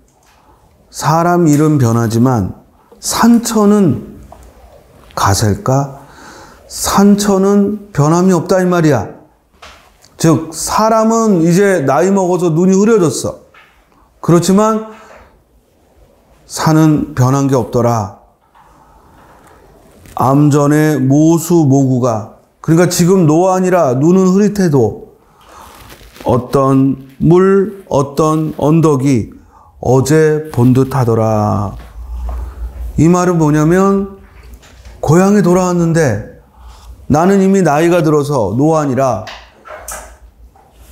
[SPEAKER 1] 사람 이름 변하지만 산처는 가셀까? 산처는 변함이 없다 이 말이야. 즉 사람은 이제 나이 먹어서 눈이 흐려졌어. 그렇지만 산은 변한 게 없더라. 암전의 모수모구가, 그러니까 지금 노안이라 눈은 흐릿해도 어떤 물, 어떤 언덕이 어제 본 듯하더라. 이 말은 뭐냐면 고향에 돌아왔는데 나는 이미 나이가 들어서 노안이라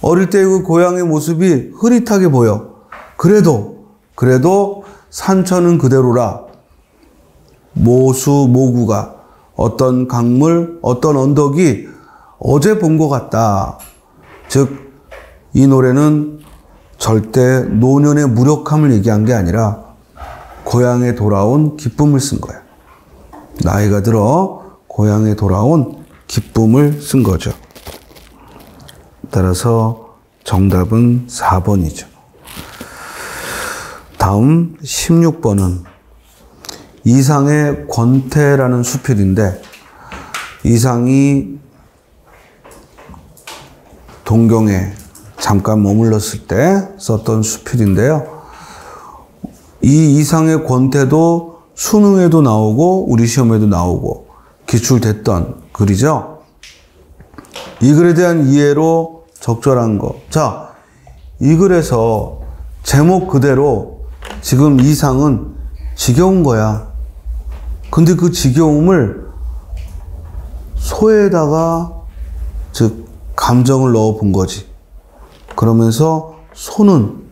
[SPEAKER 1] 어릴 때 그 고향의 모습이 흐릿하게 보여. 그래도 산처는 그대로라. 모수모구가, 어떤 강물, 어떤 언덕이 어제 본 것 같다. 즉 이 노래는 절대 노년의 무력함을 얘기한 게 아니라 고향에 돌아온 기쁨을 쓴 거야. 나이가 들어 고향에 돌아온 기쁨을 쓴 거죠. 따라서 정답은 4번이죠. 다음 16번은 이상의 권태라는 수필인데, 이상이 동경에 잠깐 머물렀을 때 썼던 수필인데요. 이 이상의 권태도 수능에도 나오고 우리 시험에도 나오고 기출됐던 글이죠. 이 글에 대한 이해로 적절한 거. 자, 이 글에서 제목 그대로 지금 이상은 지겨운 거야. 근데 그 지겨움을 소에다가 즉 감정을 넣어 본 거지. 그러면서 소는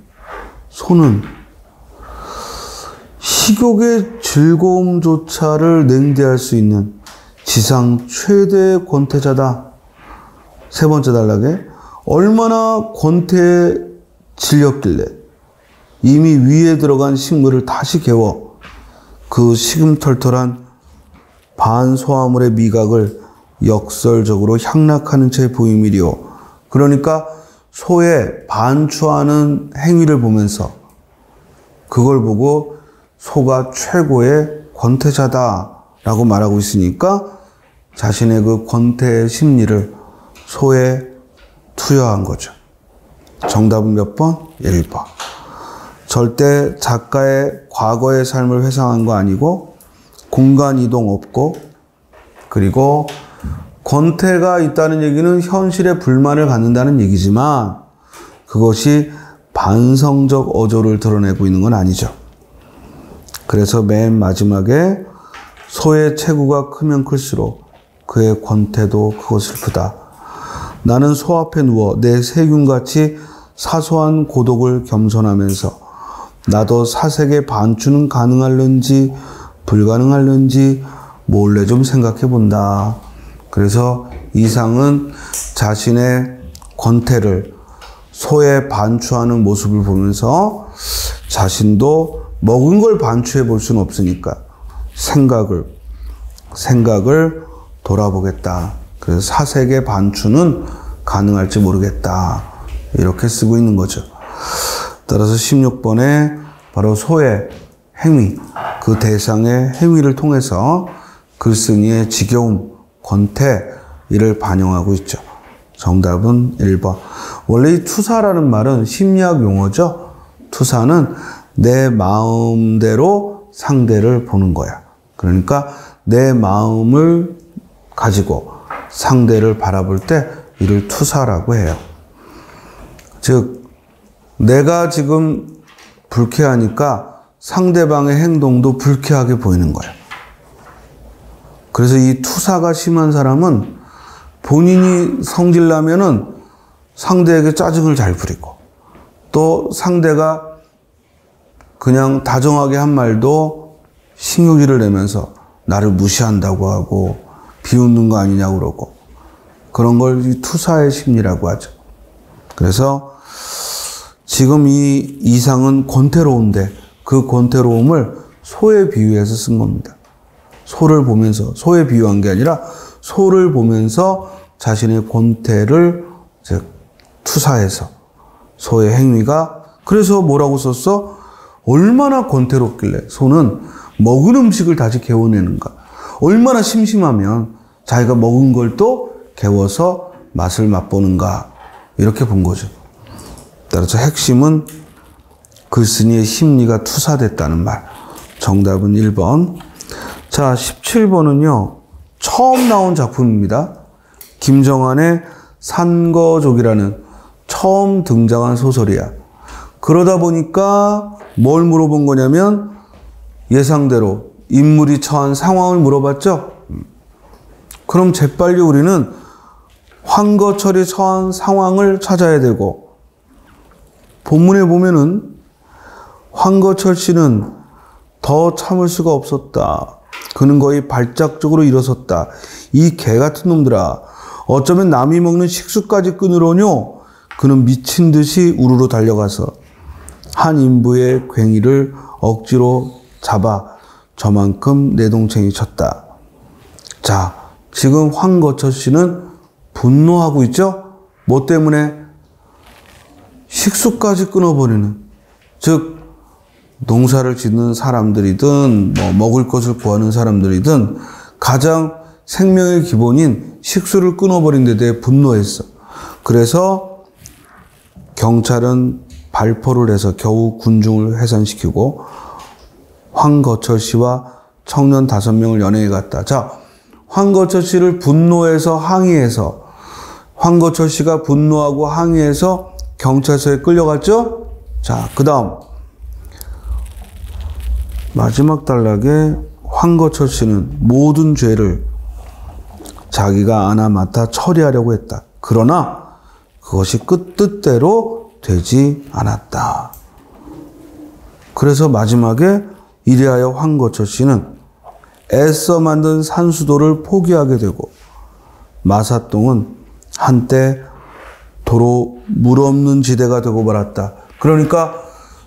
[SPEAKER 1] 식욕의 즐거움조차를 냉대할 수 있는 지상 최대의 권태자다. 세 번째 단락에 얼마나 권태에 질렸길래 이미 위에 들어간 식물을 다시 개워 그 시금털털한 반소화물의 미각을 역설적으로 향락하는 채 보임이리요. 그러니까 소의 반추하는 행위를 보면서 그걸 보고 소가 최고의 권태자다라고 말하고 있으니까 자신의 그 권태의 심리를 소에 투여한 거죠. 정답은 몇 번? 1번. 절대 작가의 과거의 삶을 회상한 거 아니고 공간 이동 없고, 그리고 권태가 있다는 얘기는 현실에 불만을 갖는다는 얘기지만 그것이 반성적 어조를 드러내고 있는 건 아니죠. 그래서 맨 마지막에 소의 체구가 크면 클수록 그의 권태도 크고 슬프다. 나는 소 앞에 누워 내 세균같이 사소한 고독을 겸손하면서 나도 사색의 반추는 가능할는지 불가능할는지 몰래 좀 생각해 본다. 그래서 이상은 자신의 권태를 소에 반추하는 모습을 보면서 자신도 먹은 걸 반추해 볼 수는 없으니까 생각을 돌아보겠다. 그래서 사색의 반추는 가능할지 모르겠다. 이렇게 쓰고 있는 거죠. 따라서 16번에 바로 소의 행위, 그 대상의 행위를 통해서 글쓴이의 지겨움, 권태, 이를 반영하고 있죠. 정답은 1번. 원래 이 투사라는 말은 심리학 용어죠. 투사는 내 마음대로 상대를 보는 거야. 그러니까 내 마음을 가지고 상대를 바라볼 때 이를 투사라고 해요. 즉, 내가 지금 불쾌하니까 상대방의 행동도 불쾌하게 보이는 거야. 그래서 이 투사가 심한 사람은 본인이 성질나면은 상대에게 짜증을 잘 부리고, 또 상대가 그냥 다정하게 한 말도 신경질을 내면서 나를 무시한다고 하고 비웃는 거 아니냐고 그러고, 그런 걸 투사의 심리라고 하죠. 그래서 지금 이 이상은 권태로운데 그 권태로움을 소에 비유해서 쓴 겁니다. 소를 보면서, 소에 비유한 게 아니라 소를 보면서 자신의 권태를 이제 투사해서 소의 행위가, 그래서 뭐라고 썼어? 얼마나 권태롭길래 소는 먹은 음식을 다시 개워내는가. 얼마나 심심하면 자기가 먹은 걸 또 개워서 맛을 맛보는가. 이렇게 본 거죠. 따라서 핵심은 글쓴이의 심리가 투사됐다는 말. 정답은 1번. 자, 17번은요. 처음 나온 작품입니다. 김정한의 산거족이라는 처음 등장한 소설이야. 그러다 보니까 뭘 물어본 거냐면 예상대로 인물이 처한 상황을 물어봤죠. 그럼 재빨리 우리는 황거철이 처한 상황을 찾아야 되고, 본문에 보면은 황거철 씨는 더 참을 수가 없었다. 그는 거의 발작적으로 일어섰다. 이 개 같은 놈들아, 어쩌면 남이 먹는 식수까지 끊으려뇨. 그는 미친 듯이 우르르 달려가서 한 인부의 괭이를 억지로 잡아 저만큼 내동챙이 쳤다. 자, 지금 황거철 씨는 분노하고 있죠? 뭐 때문에? 식수까지 끊어버리는, 즉 농사를 짓는 사람들이든 뭐 먹을 것을 구하는 사람들이든 가장 생명의 기본인 식수를 끊어버린 데 대해 분노했어. 그래서 경찰은 발포를 해서 겨우 군중을 해산시키고 황거철 씨와 청년 5명을 연행해 갔다. 자, 황거철 씨를 분노해서 항의해서, 황거철 씨가 분노하고 항의해서 경찰서에 끌려갔죠? 자, 그 다음 마지막 단락에 황거철 씨는 모든 죄를 자기가 안아 맡아 처리하려고 했다. 그러나 그것이 뜻대로 되지 않았다. 그래서 마지막에 이리하여 황거철 씨는 애써 만든 산수도를 포기하게 되고 마사똥은 한때 도로 물 없는 지대가 되고 말았다. 그러니까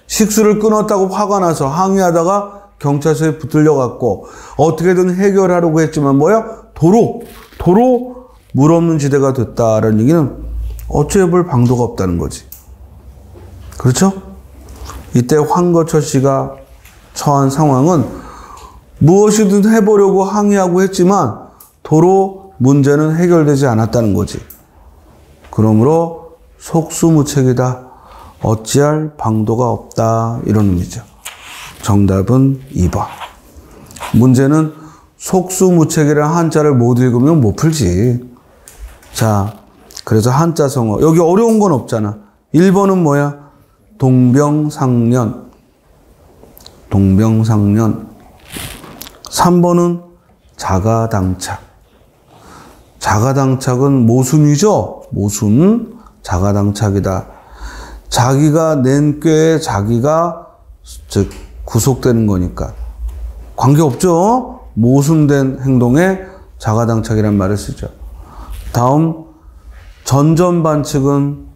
[SPEAKER 1] 식수를 끊었다고 화가 나서 항의하다가 경찰서에 붙들려 갔고 어떻게든 해결하려고 했지만 뭐야? 도로 물 없는 지대가 됐다라는 얘기는 어찌해볼 방도가 없다는 거지. 그렇죠? 이때 황거철 씨가 처한 상황은 무엇이든 해보려고 항의하고 했지만 도로 문제는 해결되지 않았다는 거지. 그러므로 속수무책이다. 어찌할 방도가 없다. 이런 의미죠. 정답은 2번. 문제는 속수무책이라는 한자를 못 읽으면 못 풀지. 자, 그래서 한자성어. 여기 어려운 건 없잖아. 1번은 뭐야? 동병상련. 3번은 자가당착. 자가당착은 모순이죠? 모순. 자가당착이다. 자기가 낸 꾀에 자기가 즉 구속되는 거니까 관계없죠. 모순된 행동에 자가당착이란 말을 쓰죠. 다음 전전반측은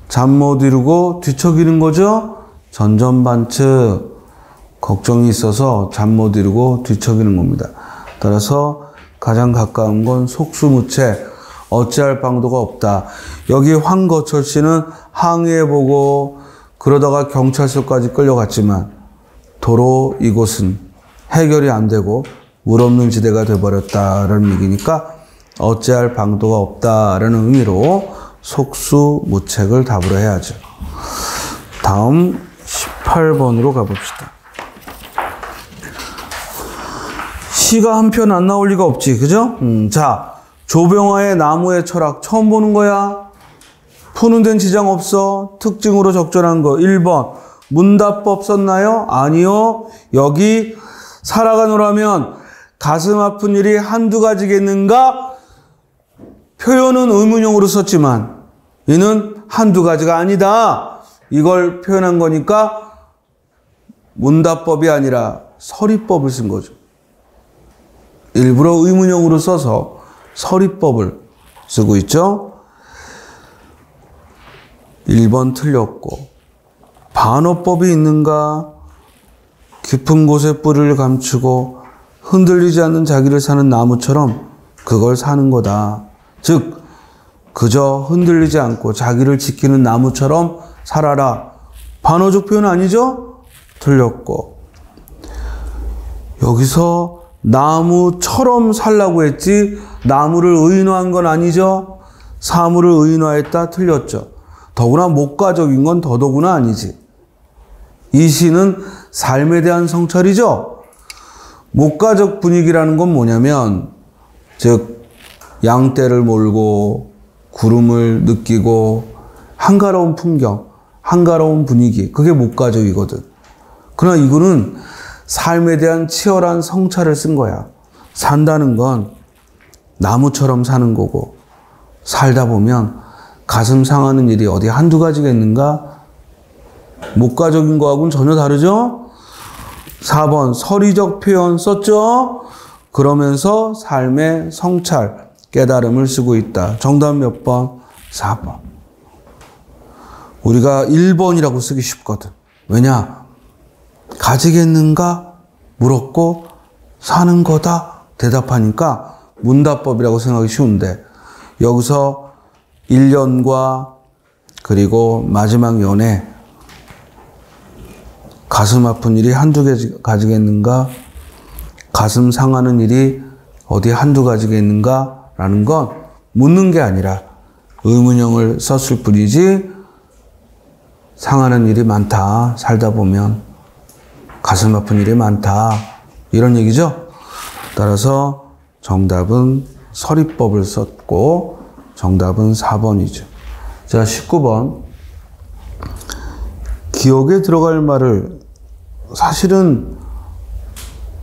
[SPEAKER 1] 잠 못 이루고 뒤척이는 거죠. 전전반측 걱정이 있어서 잠 못 이루고 뒤척이는 겁니다. 따라서 가장 가까운 건 속수무책, 어찌할 방도가 없다. 여기 황거철 씨는 항의해보고 그러다가 경찰서까지 끌려갔지만 도로 이곳은 해결이 안 되고 물 없는 지대가 돼버렸다라는 얘기니까 어찌할 방도가 없다라는 의미로 속수무책을 답으로 해야죠. 다음 18번으로 가봅시다. 시가 한 편 안 나올 리가 없지, 그죠? 자, 조병화의 나무의 철학 처음 보는 거야. 푸는 데는 지장 없어. 특징으로 적절한 거 1번. 문답법 썼나요? 아니요. 여기 살아가노라면 가슴 아픈 일이 한두 가지겠는가? 표현은 의문형으로 썼지만 이는 한두 가지가 아니다. 이걸 표현한 거니까 문답법이 아니라 서리법을 쓴 거죠. 일부러 의문형으로 써서 서리법을 쓰고 있죠. 1번 틀렸고, 반어법이 있는가? 깊은 곳에 뿌리를 감추고 흔들리지 않는 자기를 사는 나무처럼 그걸 사는 거다. 즉 그저 흔들리지 않고 자기를 지키는 나무처럼 살아라. 반어적 표현 아니죠? 틀렸고, 여기서 나무처럼 살라고 했지 나무를 의인화한 건 아니죠? 사물을 의인화했다. 틀렸죠. 더구나 목가적인 건 더더구나 아니지. 이 시는 삶에 대한 성찰이죠. 목가적 분위기라는 건 뭐냐면, 즉 양떼를 몰고 구름을 느끼고 한가로운 풍경, 한가로운 분위기, 그게 목가적이거든. 그러나 이거는 삶에 대한 치열한 성찰을 쓴 거야. 산다는 건 나무처럼 사는 거고, 살다 보면 가슴 상하는 일이 어디 한두 가지겠는가? 목가적인 거하고는 전혀 다르죠? 4번 서리적 표현 썼죠? 그러면서 삶의 성찰, 깨달음을 쓰고 있다. 정답 몇 번? 4번. 우리가 1번이라고 쓰기 쉽거든. 왜냐? 가지겠는가? 물었고 사는 거다? 대답하니까 문답법이라고 생각하기 쉬운데, 여기서 1년과 그리고 마지막 연에 가슴 아픈 일이 한두 개 가지겠는가? 가슴 상하는 일이 어디 한두 가지겠는가? 라는 건 묻는 게 아니라 의문형을 썼을 뿐이지, 상하는 일이 많다. 살다 보면 가슴 아픈 일이 많다. 이런 얘기죠. 따라서 정답은 서리법을 썼고 정답은 4번이죠. 자, 19번. 기억에 들어갈 말을, 사실은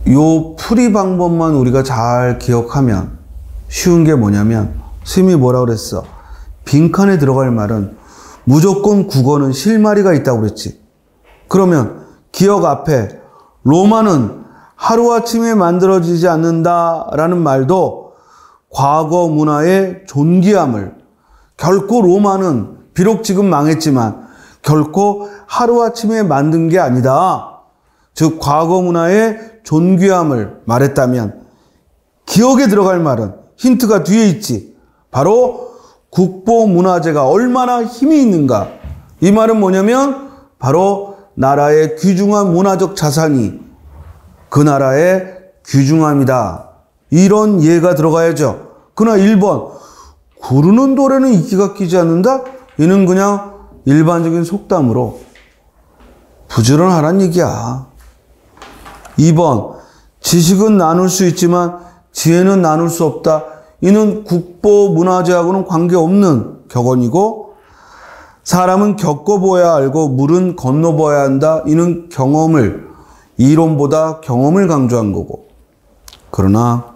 [SPEAKER 1] 요 풀이 방법만 우리가 잘 기억하면 쉬운 게 뭐냐면, 스님이 뭐라 그랬어? 빈칸에 들어갈 말은 무조건 국어는 실마리가 있다고 그랬지. 그러면 기억 앞에 로마는 하루아침에 만들어지지 않는다라는 말도 과거 문화의 존귀함을, 결코 로마는 비록 지금 망했지만 결코 하루아침에 만든 게 아니다. 즉 과거 문화의 존귀함을 말했다면, 기억에 들어갈 말은 힌트가 뒤에 있지. 바로 국보문화재가 얼마나 힘이 있는가. 이 말은 뭐냐면 바로 나라의 귀중한 문화적 자산이 그 나라의 귀중함이다. 이런 예가 들어가야죠. 그러나 1번 구르는 돌에는 이끼가 끼지 않는다? 이는 그냥 일반적인 속담으로 부지런하란 얘기야. 2번 지식은 나눌 수 있지만 지혜는 나눌 수 없다. 이는 국보문화재하고는 관계없는 격언이고, 사람은 겪어보아야 알고 물은 건너봐야 한다. 이는 경험을, 이론보다 경험을 강조한 거고, 그러나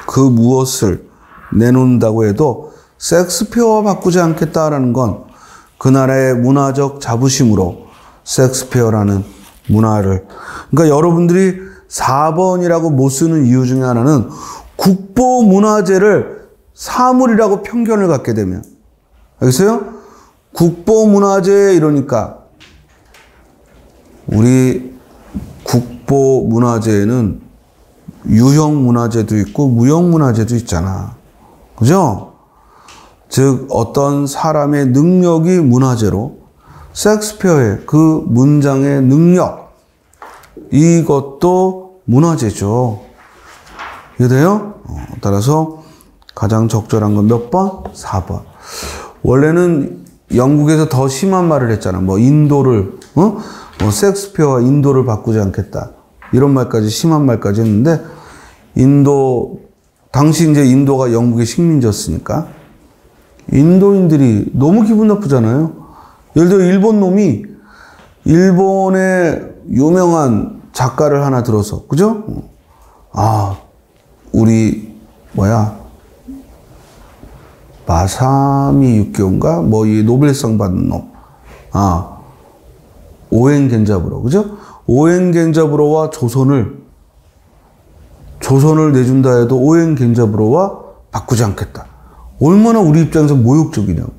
[SPEAKER 1] 그 무엇을 내놓는다고 해도 섹스피어와 바꾸지 않겠다라는 건 그 나라의 문화적 자부심으로 섹스피어라는 문화를, 그러니까 여러분들이 4번이라고 못 쓰는 이유 중에 하나는 국보문화재를 사물이라고 편견을 갖게 되면, 알겠어요? 국보문화재 이러니까 우리 국보문화재에는 유형문화재도 있고 무형문화재도 있잖아. 그죠? 즉 어떤 사람의 능력이 문화재로, 셰익스피어의 그 문장의 능력, 이것도 문화재죠. 이해돼요? 따라서 가장 적절한 건 몇 번? 4번. 원래는 영국에서 더 심한 말을 했잖아. 뭐 인도를, 뭐 셰익스피어와 인도를 바꾸지 않겠다. 이런 말까지, 심한 말까지 했는데, 인도, 당시 이제 인도가 영국의 식민지였으니까 인도인들이 너무 기분 나쁘잖아요. 예를 들어 일본 놈이 일본의 유명한 작가를 하나 들어서, 그죠? 아, 우리 마사미 유키오인가? 뭐 이 노벨상 받은 놈. 아, 오엔 겐자부로, 그죠? 오엔 겐자부로와 조선을 내준다 해도 오엔 겐자부로와 바꾸지 않겠다. 얼마나 우리 입장에서 모욕적이냐고.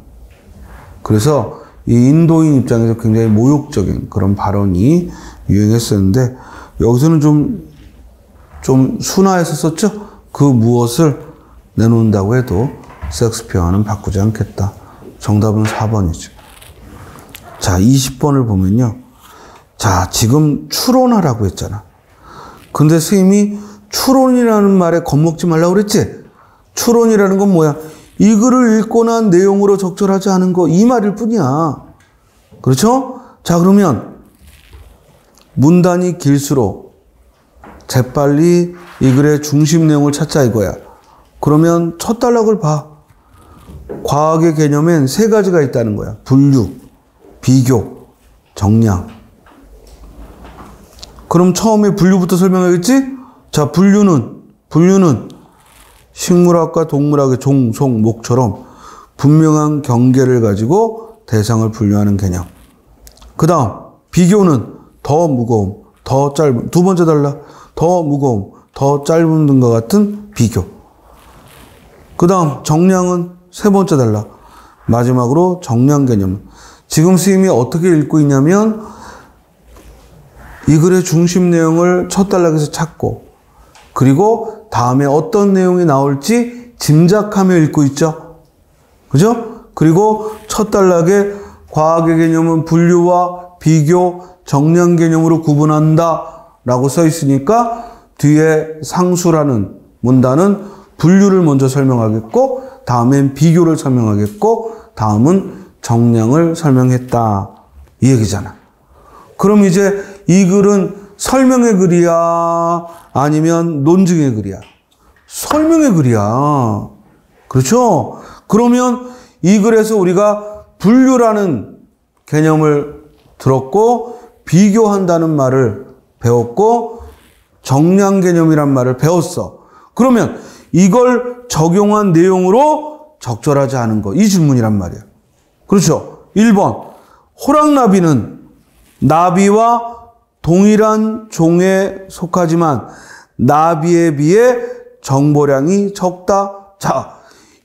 [SPEAKER 1] 그래서 이 인도인 입장에서 굉장히 모욕적인 그런 발언이 유행했었는데, 여기서는 좀 순화해서 썼죠? 그 무엇을 내놓는다고 해도 셰익스피어와는 바꾸지 않겠다. 정답은 4번이죠. 자, 20번을 보면요. 자, 지금 추론하라고 했잖아. 근데 스님이 추론이라는 말에 겁먹지 말라고 그랬지? 추론이라는 건 뭐야? 이 글을 읽고 난 내용으로 적절하지 않은 거, 이 말일 뿐이야. 그렇죠? 자, 그러면 문단이 길수록 재빨리 이 글의 중심 내용을 찾자 이거야. 그러면 첫 단락을 봐. 과학의 개념엔 세 가지가 있다는 거야. 분류, 비교, 정량. 그럼 처음에 분류부터 설명하겠지? 자, 분류는 식물학과 동물학의 종, 속, 목처럼 분명한 경계를 가지고 대상을 분류하는 개념. 그 다음, 비교는 더 무거움, 더 짧음. 두 번째 단락, 더 무거움, 더 짧은 등과 같은 비교. 그 다음, 정량은 세 번째 단락. 마지막으로 정량 개념. 지금 스님이 어떻게 읽고 있냐면, 이 글의 중심 내용을 첫 단락에서 찾고, 그리고 다음에 어떤 내용이 나올지 짐작하며 읽고 있죠. 그죠? 그리고 첫 단락에 과학의 개념은 분류와 비교, 정량 개념으로 구분한다 라고 써 있으니까 뒤에 상수라는 문단은 분류를 먼저 설명하겠고, 다음엔 비교를 설명하겠고, 다음은 정량을 설명했다. 이 얘기잖아. 그럼 이제 이 글은 설명의 글이야? 아니면 논증의 글이야? 설명의 글이야. 그렇죠? 그러면 이 글에서 우리가 분류라는 개념을 들었고, 비교한다는 말을 배웠고, 정량 개념이란 말을 배웠어. 그러면 이걸 적용한 내용으로 적절하지 않은 거, 이 질문이란 말이야. 그렇죠? 1번, 호랑나비는 나비와 동일한 종에 속하지만 나비에 비해 정보량이 적다. 자,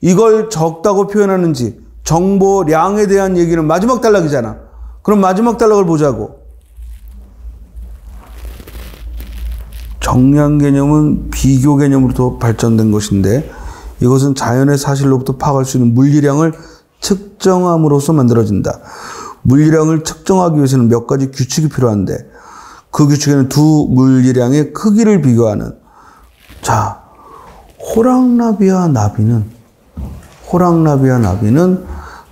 [SPEAKER 1] 이걸 적다고 표현하는지 정보량에 대한 얘기는 마지막 단락이잖아. 그럼 마지막 단락을 보자고. 정량 개념은 비교 개념으로 발전된 것인데, 이것은 자연의 사실로부터 파악할 수 있는 물리량을 측정함으로써 만들어진다. 물리량을 측정하기 위해서는 몇 가지 규칙이 필요한데, 그 규칙에는 두 물리량의 크기를 비교하는. 자, 호랑나비와 나비는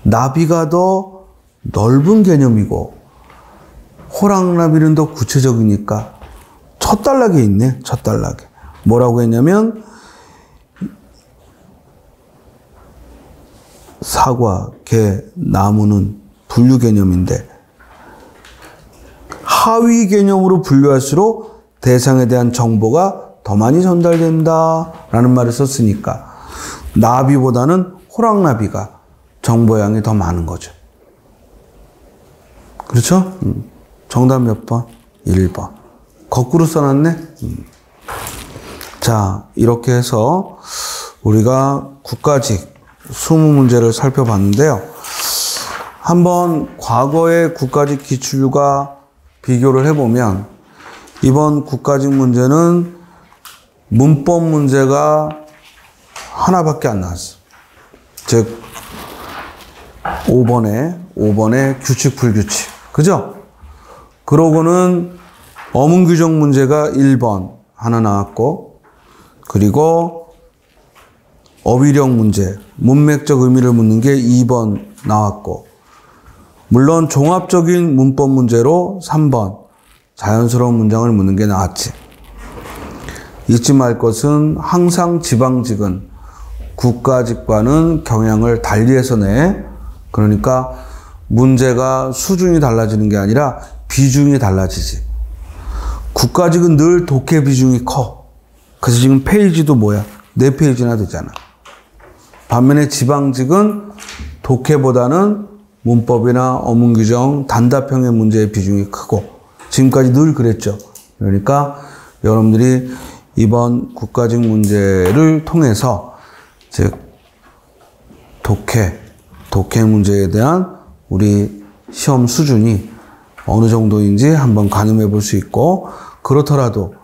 [SPEAKER 1] 나비가 더 넓은 개념이고, 호랑나비는 더 구체적이니까 첫 단락에 있네. 첫 단락에 뭐라고 했냐면, 사과, 개, 나무는 분류 개념인데 하위 개념으로 분류할수록 대상에 대한 정보가 더 많이 전달된다 라는 말을 썼으니까 나비보다는 호랑나비가 정보량이 더 많은 거죠. 그렇죠? 정답 몇 번? 1번. 거꾸로 써놨네? 자, 이렇게 해서 우리가 국가직 20문제를 살펴봤는데요. 한번 과거의 국가직 기출과 비교를 해보면 이번 국가직 문제는 문법 문제가 하나밖에 안 나왔어. 즉 5번에 규칙 불규칙. 그죠? 그러고는 어문규정 문제가 1번 하나 나왔고, 그리고 어휘력 문제, 문맥적 의미를 묻는 게 2번 나왔고, 물론 종합적인 문법 문제로 3번 자연스러운 문장을 묻는 게 나왔지. 잊지 말 것은 항상 지방직은 국가직과는 경향을 달리해서 내. 그러니까 문제가 수준이 달라지는 게 아니라 비중이 달라지지. 국가직은 늘 독해 비중이 커. 그래서 지금 페이지도 뭐야? 4페이지나 되잖아. 반면에 지방직은 독해보다는 문법이나 어문규정, 단답형의 문제의 비중이 크고, 지금까지 늘 그랬죠. 그러니까 여러분들이 이번 국가직 문제를 통해서 즉 독해 문제에 대한 우리 시험 수준이 어느 정도인지 한번 가늠해 볼 수 있고, 그렇더라도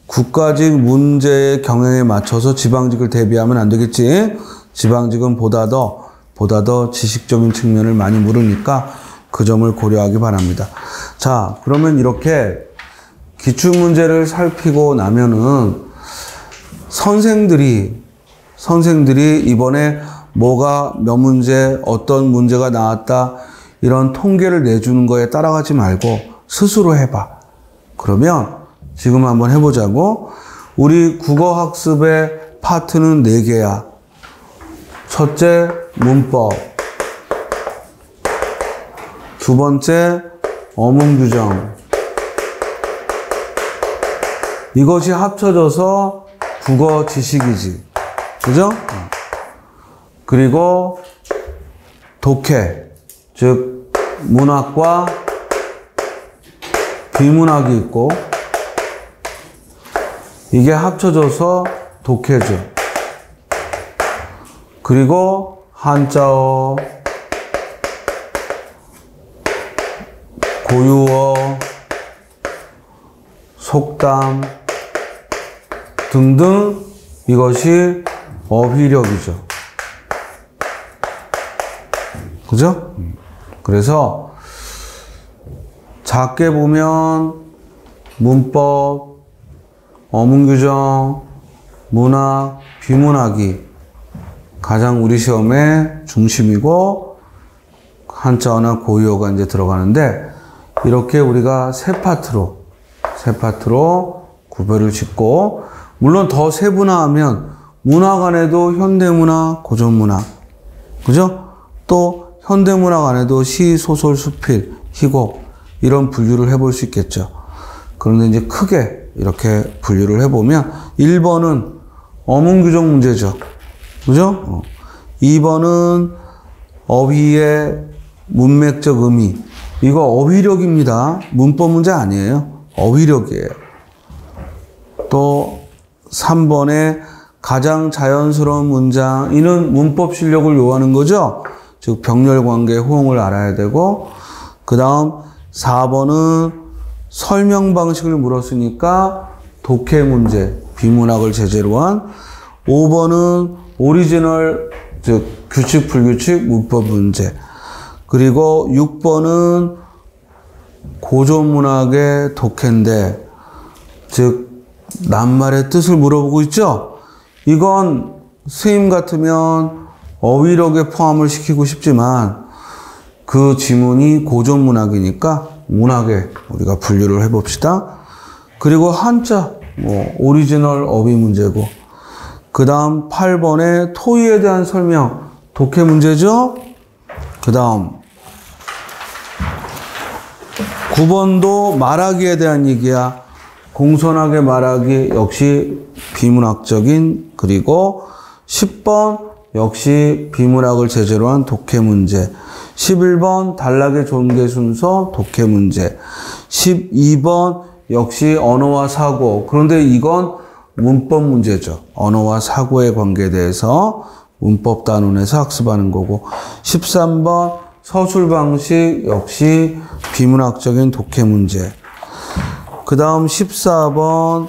[SPEAKER 1] 국가직 문제의 경향에 맞춰서 지방직을 대비하면 안 되겠지. 지방직은 보다 더 지식적인 측면을 많이 물으니까 그 점을 고려하기 바랍니다. 자, 그러면 이렇게 기출문제를 살피고 나면은 선생들이 이번에 뭐가 몇 문제, 어떤 문제가 나왔다, 이런 통계를 내주는 거에 따라가지 말고 스스로 해봐. 그러면 지금 한번 해보자고. 우리 국어학습의 파트는 4개야. 첫째, 문법. 두 번째, 어문규정. 이것이 합쳐져서 국어 지식이지. 그죠? 그리고 독해. 즉, 문학과 비문학이 있고, 이게 합쳐져서 독해죠. 그리고 한자어, 고유어, 속담 등등, 이것이 어휘력이죠. 그죠? 그래서 작게 보면 문법, 어문규정, 문학, 비문학이 가장 우리 시험의 중심이고, 한자어나 고유어가 이제 들어가는데, 이렇게 우리가 세 파트로 구별을 짓고, 물론 더 세분화하면 문학 안에도 현대문학, 고전문학, 그죠? 또 현대문학 안에도 시, 소설, 수필, 희곡, 이런 분류를 해볼 수 있겠죠. 그런데 이제 크게 이렇게 분류를 해보면 1번은 어문규정 문제죠. 그죠? 2번은 어휘의 문맥적 의미. 이거 어휘력입니다. 문법 문제 아니에요. 어휘력이에요. 또 3번에 가장 자연스러운 문장. 이는 문법 실력을 요하는 거죠. 즉 병렬관계 호응을 알아야 되고, 그 다음 4번은 설명 방식을 물었으니까 독해 문제, 비문학을 제재로 한. 5번은 오리지널, 즉 규칙 불규칙 문법 문제. 그리고 6번은 고전문학의 독해인데, 즉 낱말의 뜻을 물어보고 있죠. 이건 선생님 같으면 어휘력에 포함을 시키고 싶지만 그 지문이 고전문학이니까 문학에 우리가 분류를 해봅시다. 그리고 한자, 오리지널 어휘 문제고, 그 다음 8번에 토의에 대한 설명, 독해 문제죠. 그 다음 9번도 말하기에 대한 얘기야. 공손하게 말하기, 역시 비문학적인. 그리고 10번 역시 비문학을 제재로 한 독해 문제. 11번 단락의 존개 순서 독해 문제. 12번 역시 언어와 사고. 그런데 이건 문법 문제죠. 언어와 사고의 관계에 대해서 문법 단원에서 학습하는 거고. 13번 서술 방식, 역시 비문학적인 독해 문제. 그 다음 14번,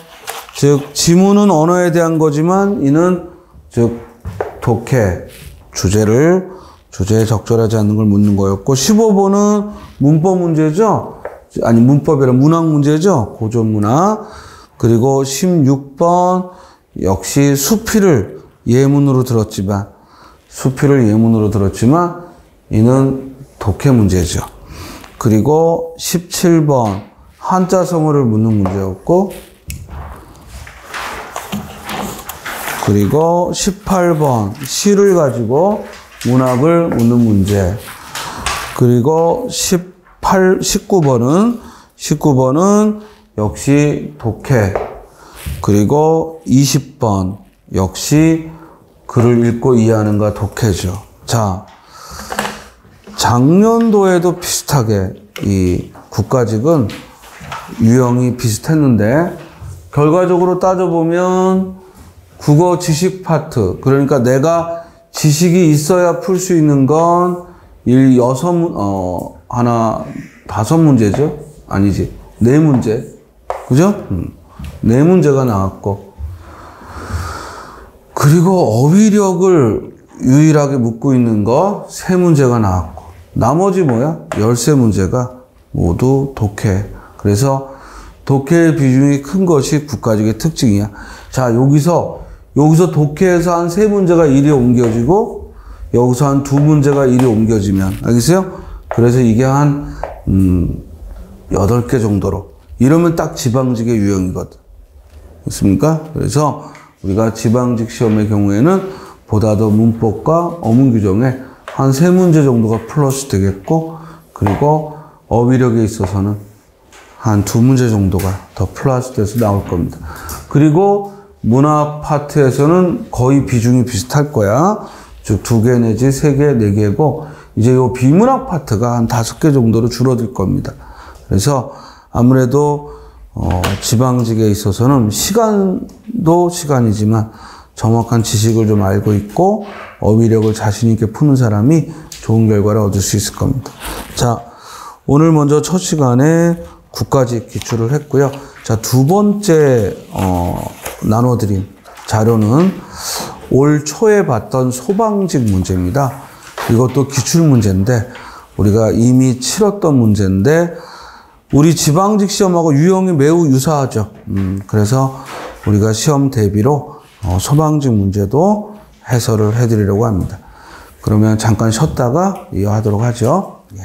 [SPEAKER 1] 즉 지문은 언어에 대한 거지만 이는 즉 독해, 주제에 적절하지 않는 걸 묻는 거였고, 15번은 문법 문제죠. 아니, 문법이 아니라 문학 문제죠. 고전문학. 그리고 16번 역시 수필을 예문으로 들었지만 이는 독해 문제죠. 그리고 17번 한자성어를 묻는 문제였고, 그리고 18번 시를 가지고 문학을 묻는 문제. 그리고 19번은 역시 독해. 그리고 20번 역시 글을 읽고 이해하는가 독해죠. 자, 작년도에도 비슷하게 이 국가직은 유형이 비슷했는데, 결과적으로 따져보면 국어 지식 파트, 그러니까 내가 지식이 있어야 풀 수 있는 건 다섯 문제죠? 아니지. 네 문제. 그죠? 네 문제가 나왔고. 그리고 어휘력을 유일하게 묻고 있는 거 세 문제가 나왔고. 나머지 뭐야? 13문제가 모두 독해. 그래서 독해의 비중이 큰 것이 국가직의 특징이야. 자, 여기서 독해에서 한 세 문제가 이리 옮겨지고, 여기서 한 두 문제가 이리 옮겨지면, 알겠어요? 그래서 이게 한, 8개 정도로. 이러면 딱 지방직의 유형이거든. 그렇습니까? 그래서 우리가 지방직 시험의 경우에는 보다 더 문법과 어문 규정에 한 세 문제 정도가 플러스 되겠고, 그리고 어휘력에 있어서는 한 두 문제 정도가 더 플러스 돼서 나올 겁니다. 그리고 문학 파트에서는 거의 비중이 비슷할 거야. 즉 2개 내지 3개, 4개고, 이제 요 비문학 파트가 한 5개 정도로 줄어들 겁니다. 그래서 아무래도 지방직에 있어서는 시간도 시간이지만 정확한 지식을 좀 알고 있고 어휘력을 자신 있게 푸는 사람이 좋은 결과를 얻을 수 있을 겁니다. 자, 오늘 먼저 첫 시간에 국가직 기출을 했고요. 자, 두 번째 나눠드린 자료는 올 초에 봤던 소방직 문제입니다. 이것도 기출 문제인데 우리가 이미 치렀던 문제인데 우리 지방직 시험하고 유형이 매우 유사하죠. 그래서 우리가 시험 대비로 소방직 문제도 해설을 해드리려고 합니다. 그러면 잠깐 쉬었다가 이어하도록 하죠. 예.